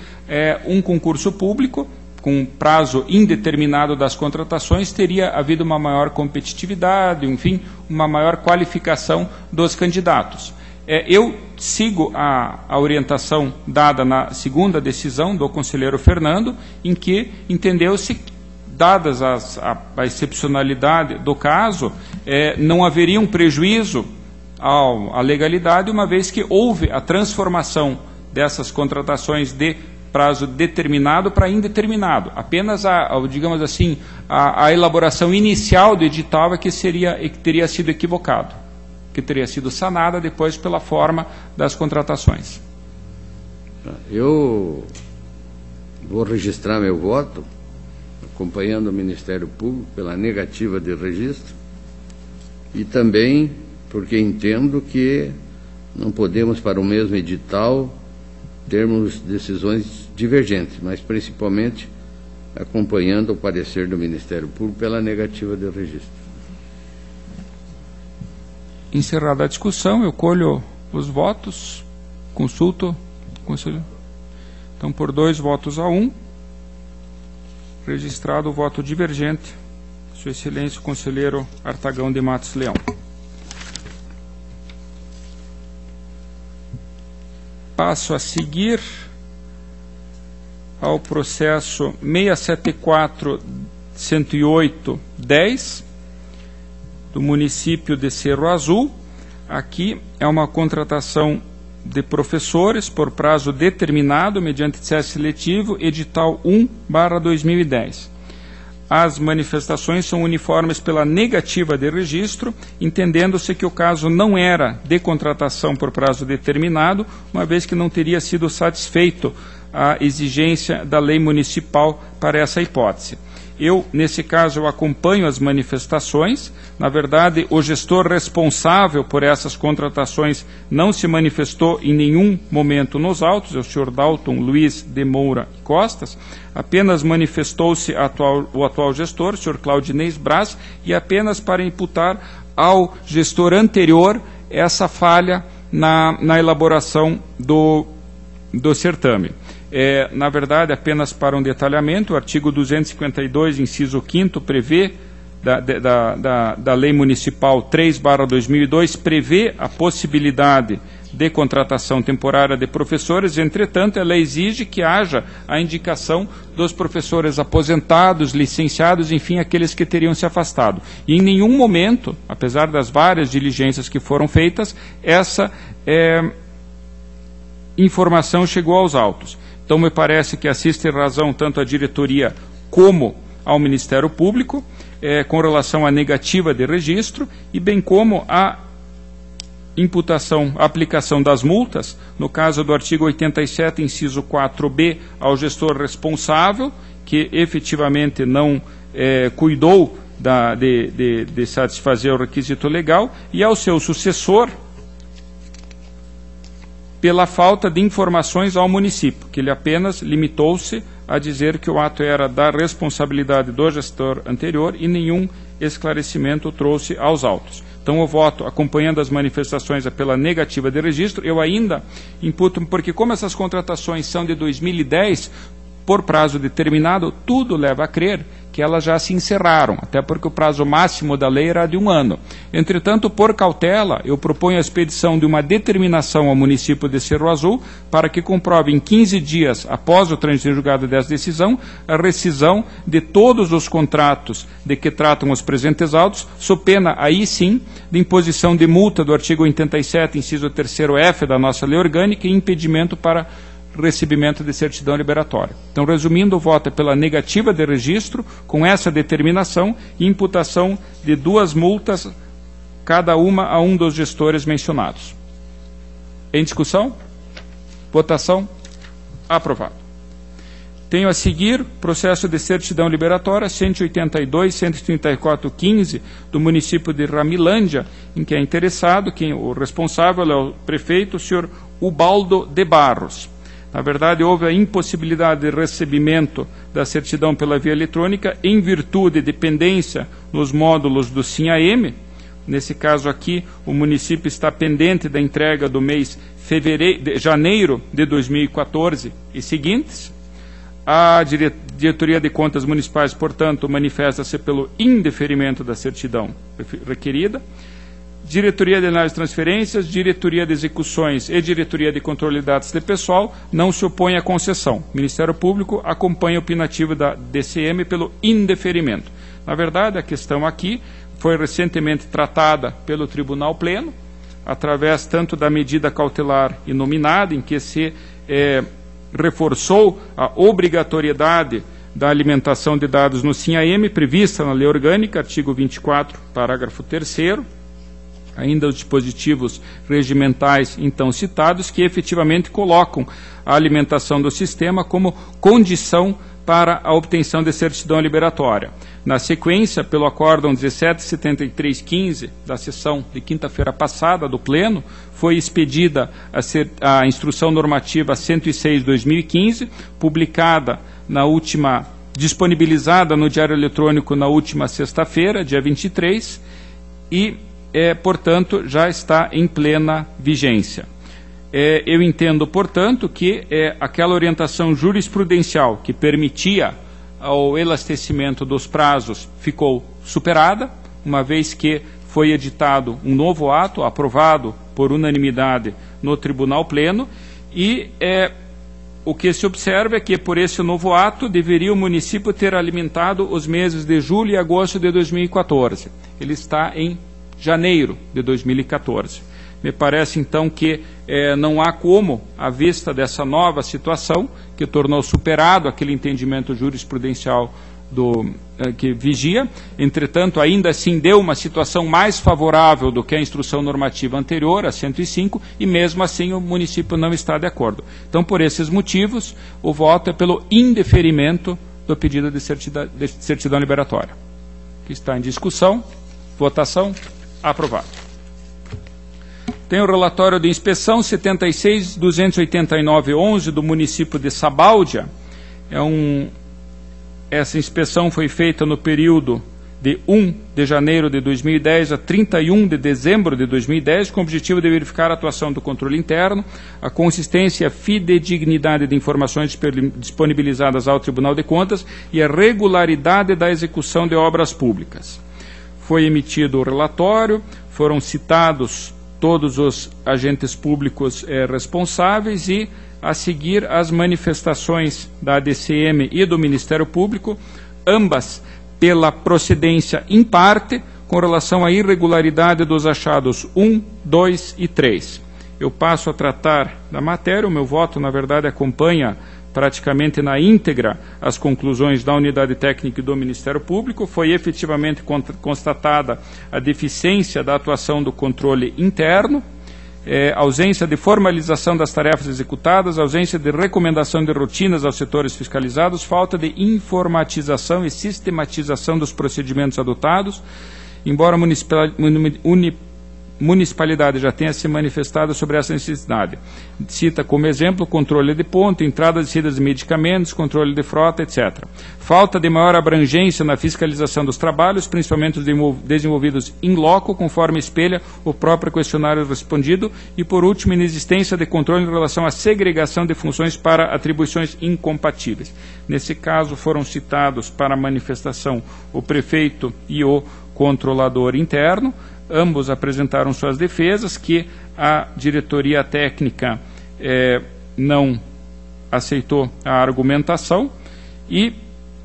um concurso público, com prazo indeterminado das contratações, teria havido uma maior competitividade, enfim, uma maior qualificação dos candidatos. Eu sigo a orientação dada na segunda decisão do conselheiro Fernando, em que entendeu-se, dadas a excepcionalidade do caso, não haveria um prejuízo à legalidade, uma vez que houve a transformação dessas contratações de prazo determinado para indeterminado. Apenas digamos assim, a elaboração inicial do edital que teria sido equivocado, que teria sido sanada depois pela forma das contratações. Eu vou registrar meu voto, acompanhando o Ministério Público pela negativa de registro, e também porque entendo que não podemos, para o mesmo edital, termos decisões divergentes, mas principalmente acompanhando o parecer do Ministério Público pela negativa de registro. Encerrada a discussão, eu colho os votos, consulto o conselho. Então, por 2 votos a 1, registrado o voto divergente, Sua Excelência o conselheiro Artagão de Matos Leão. Passo a seguir ao processo 674-108-10 do município de Cerro Azul. Aqui é uma contratação de professores por prazo determinado mediante processo seletivo, edital 1/2010. As manifestações são uniformes pela negativa de registro, entendendo-se que o caso não era de contratação por prazo determinado, uma vez que não teria sido satisfeito a exigência da lei municipal para essa hipótese. Eu, nesse caso, eu acompanho as manifestações. Na verdade, o gestor responsável por essas contratações não se manifestou em nenhum momento nos autos, é o senhor Dalton Luiz de Moura Costas, apenas manifestou-se o atual gestor, o senhor Claudinei Braz, e apenas para imputar ao gestor anterior essa falha na elaboração do certame. Na verdade, apenas para um detalhamento, o artigo 252, inciso 5º, prevê, da Lei Municipal 3/2002, prevê a possibilidade de contratação temporária de professores. Entretanto, ela exige que haja a indicação dos professores aposentados, licenciados, enfim, aqueles que teriam se afastado. E em nenhum momento, apesar das várias diligências que foram feitas, essa informação chegou aos autos. Então, me parece que assiste razão tanto à diretoria como ao Ministério Público, com relação à negativa de registro, e bem como à imputação, a aplicação das multas, no caso do artigo 87, inciso 4b, ao gestor responsável, que efetivamente não cuidou de satisfazer o requisito legal, e ao seu sucessor, pela falta de informações ao município, que ele apenas limitou-se a dizer que o ato era da responsabilidade do gestor anterior e nenhum esclarecimento trouxe aos autos. Então, eu voto, acompanhando as manifestações pela negativa de registro. Eu ainda imputo, porque como essas contratações são de 2010, por prazo determinado, tudo leva a crer que elas já se encerraram, até porque o prazo máximo da lei era de 1 ano. Entretanto, por cautela, eu proponho a expedição de uma determinação ao município de Cerro Azul para que comprove em 15 dias após o trânsito em julgado dessa decisão a rescisão de todos os contratos de que tratam os presentes autos, sob pena, aí sim, de imposição de multa do artigo 87, inciso 3º-F da nossa lei orgânica e impedimento para recebimento de certidão liberatória. Então, resumindo, o voto é pela negativa de registro, com essa determinação e imputação de 2 multas, cada uma a um dos gestores mencionados. Em discussão? Votação? Aprovado. Tenho a seguir processo de certidão liberatória 182-134-15 do município de Ramilândia, em que é interessado, o responsável é o prefeito, o senhor Ubaldo de Barros. Na verdade, houve a impossibilidade de recebimento da certidão pela via eletrônica em virtude de pendência nos módulos do SIM-AM. Nesse caso aqui, o município está pendente da entrega do mês janeiro de 2014 e seguintes. A Diretoria de Contas Municipais, portanto, manifesta-se pelo indeferimento da certidão requerida. Diretoria de Análise de Transferências, Diretoria de Execuções e Diretoria de Controle de Dados de Pessoal não se opõem à concessão. O Ministério Público acompanha o opinativo da DCM pelo indeferimento. Na verdade, a questão aqui foi recentemente tratada pelo Tribunal Pleno, através tanto da medida cautelar inominada, em que se reforçou a obrigatoriedade da alimentação de dados no SIM-AM, prevista na Lei Orgânica, artigo 24, parágrafo 3º, ainda os dispositivos regimentais então citados, que efetivamente colocam a alimentação do sistema como condição para a obtenção de certidão liberatória. Na sequência, pelo acórdão 1773-15 da sessão de quinta-feira passada do Pleno, foi expedida a instrução normativa 106/2015, publicada disponibilizada no Diário Eletrônico na última sexta-feira, dia 23, e portanto, já está em plena vigência. eu entendo, portanto, que aquela orientação jurisprudencial que permitia o elastecimento dos prazos ficou superada, uma vez que foi editado um novo ato, aprovado por unanimidade no Tribunal Pleno, e o que se observa é que, por esse novo ato, deveria o município ter alimentado os meses de julho e agosto de 2014. Ele está em janeiro de 2014. Me parece, então, que não há como, à vista dessa nova situação, que tornou superado aquele entendimento jurisprudencial que vigia, entretanto, ainda assim deu uma situação mais favorável do que a instrução normativa anterior, a 105, e mesmo assim o município não está de acordo. Então, por esses motivos, o voto é pelo indeferimento do pedido de certidão liberatória, que está em discussão, votação, aprovado. Tem o relatório de inspeção 76.289.11 do município de Sabáudia. Essa inspeção foi feita no período de 1 de janeiro de 2010 a 31 de dezembro de 2010, com o objetivo de verificar a atuação do controle interno, a consistência e a fidedignidade de informações disponibilizadas ao Tribunal de Contas e a regularidade da execução de obras públicas. Foi emitido o relatório, foram citados todos os agentes públicos responsáveis e, a seguir, as manifestações da ADCM e do Ministério Público, ambas pela procedência em parte, com relação à irregularidade dos achados 1, 2 e 3. Eu passo a tratar da matéria. O meu voto, na verdade, acompanha praticamente na íntegra as conclusões da Unidade Técnica e do Ministério Público. Foi efetivamente constatada a deficiência da atuação do controle interno, ausência de formalização das tarefas executadas, ausência de recomendação de rotinas aos setores fiscalizados, falta de informatização e sistematização dos procedimentos adotados, embora a municipalidade já tenha se manifestado sobre essa necessidade. Cita como exemplo controle de ponto, entrada e saída de medicamentos, controle de frota, etc. Falta de maior abrangência na fiscalização dos trabalhos, principalmente os desenvolvidos in loco, conforme espelha o próprio questionário respondido, e, por último, inexistência de controle em relação à segregação de funções para atribuições incompatíveis. Nesse caso, foram citados para a manifestação o prefeito e o controlador interno. Ambos apresentaram suas defesas, que a diretoria técnica não aceitou a argumentação, e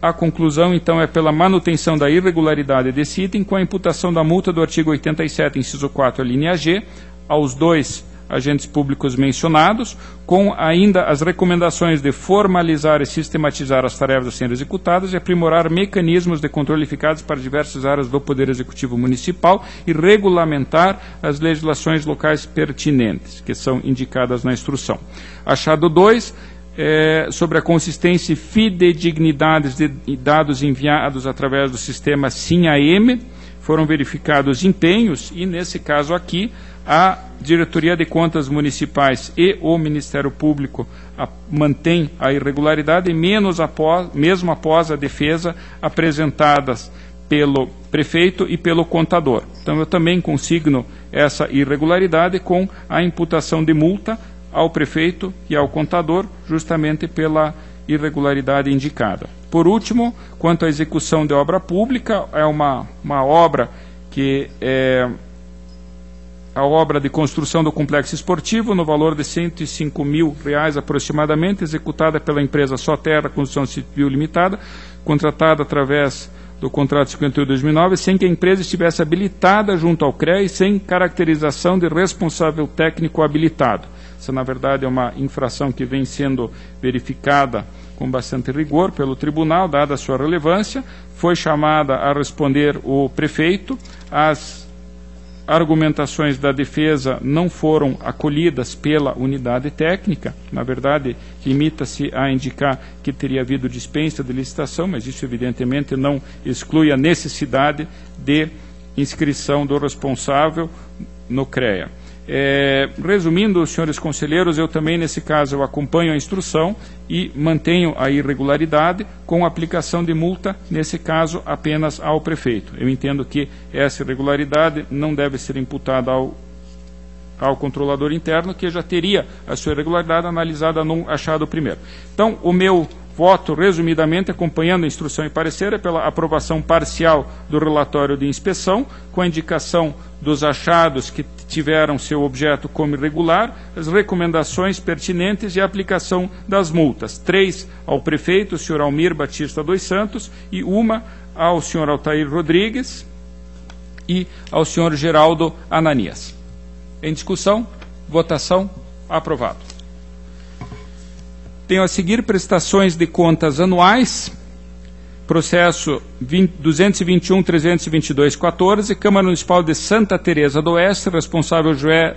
a conclusão, então, é pela manutenção da irregularidade desse item, com a imputação da multa do artigo 87, inciso 4, linha G, aos dois agentes públicos mencionados, com ainda as recomendações de formalizar e sistematizar as tarefas a serem executadas e aprimorar mecanismos de controle eficazes para diversas áreas do Poder Executivo Municipal e regulamentar as legislações locais pertinentes, que são indicadas na instrução. Achado 2, sobre a consistência e fidedignidade de dados enviados através do sistema SIM-AM, foram verificados empenhos e, nesse caso aqui, a Diretoria de Contas Municipais e o Ministério Público mantém a irregularidade, mesmo após a defesa apresentadas pelo prefeito e pelo contador. Então, eu também consigno essa irregularidade com a imputação de multa ao prefeito e ao contador, justamente pela irregularidade indicada. Por último, quanto à execução de obra pública, é uma obra que a obra de construção do complexo esportivo, no valor de R$105 mil aproximadamente, executada pela empresa Só Terra Construção Civil Limitada, contratada através do contrato 51/2009, sem que a empresa estivesse habilitada junto ao CREA e sem caracterização de responsável técnico habilitado. Essa, na verdade, é uma infração que vem sendo verificada com bastante rigor pelo tribunal, dada a sua relevância. Foi chamada a responder o prefeito. As argumentações da defesa não foram acolhidas pela unidade técnica. Na verdade, limita-se a indicar que teria havido dispensa de licitação, mas isso evidentemente não exclui a necessidade de inscrição do responsável no CREA. Resumindo, senhores conselheiros, eu também, nesse caso, eu acompanho a instrução e mantenho a irregularidade com aplicação de multa, nesse caso, apenas ao prefeito. Eu entendo que essa irregularidade não deve ser imputada ao ao controlador interno, que já teria a sua irregularidade analisada no achado primeiro. Então, o meu voto, resumidamente, acompanhando a instrução e parecer, é pela aprovação parcial do relatório de inspeção, com a indicação dos achados que tiveram seu objeto como irregular, as recomendações pertinentes e a aplicação das multas. 3 ao prefeito, o senhor Almir Batista dos Santos, e uma ao senhor Altair Rodrigues e ao senhor Geraldo Ananias. Em discussão, votação, aprovado. Tenho a seguir prestações de contas anuais, processo 221.322.14, Câmara Municipal de Santa Teresa do Oeste, responsável José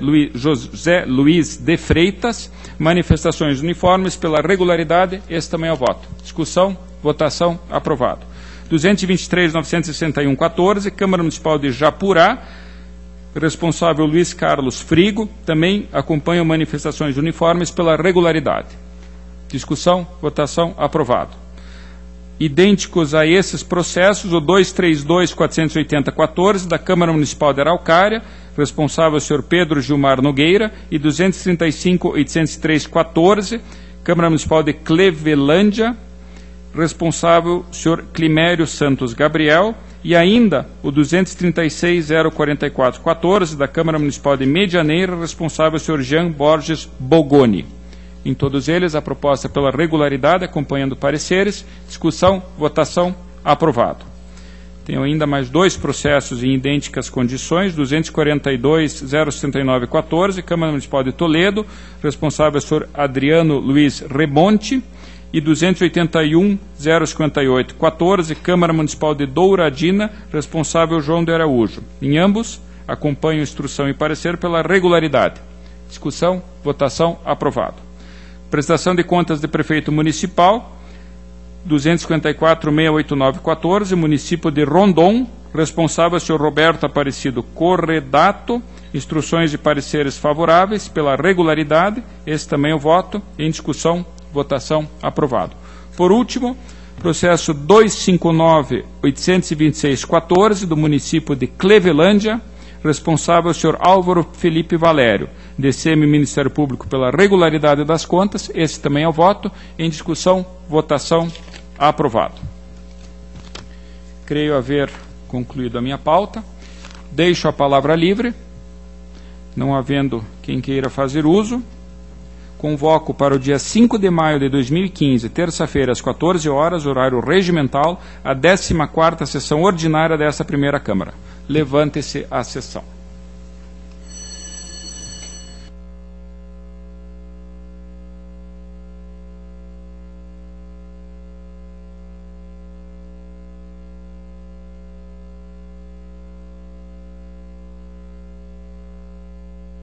Luiz de Freitas, manifestações uniformes pela regularidade, esse também é o voto. Discussão, votação, aprovado. 223.961.14, Câmara Municipal de Japurá, responsável Luiz Carlos Frigo, também acompanham manifestações uniformes pela regularidade. Discussão, votação, aprovado. Idênticos a esses processos, o 232.480.14 da Câmara Municipal de Araucária, responsável o senhor Pedro Gilmar Nogueira, e 235.803.14, Câmara Municipal de Clevelândia, responsável o senhor Climério Santos Gabriel, e ainda o 236.044.14 da Câmara Municipal de Medianeira, responsável o senhor Jean Borges Bogoni. Em todos eles, a proposta pela regularidade, acompanhando pareceres, discussão, votação, aprovado. Tenho ainda mais 2 processos em idênticas condições, 242.069.14, Câmara Municipal de Toledo, responsável o senhor Adriano Luiz Rebonte, e 281.058.14, Câmara Municipal de Douradina, responsável João de Araújo. Em ambos, acompanho instrução e parecer pela regularidade. Discussão, votação, aprovado. Prestação de contas de prefeito municipal, 254.689.14, município de Rondon, responsável o senhor Roberto Aparecido Corredato, instruções e pareceres favoráveis pela regularidade, esse também é o voto, em discussão, votação, aprovado. Por último, processo 259.826.14, do município de Clevelândia, responsável o senhor Álvaro Felipe Valério, DCM Ministério Público pela regularidade das contas, esse também é o voto, em discussão, votação, aprovado. Creio haver concluído a minha pauta. Deixo a palavra livre, não havendo quem queira fazer uso. Convoco para o dia 5 de maio de 2015, terça-feira, às 14 horas, horário regimental, a 14ª sessão ordinária desta primeira Câmara. Levante-se a sessão.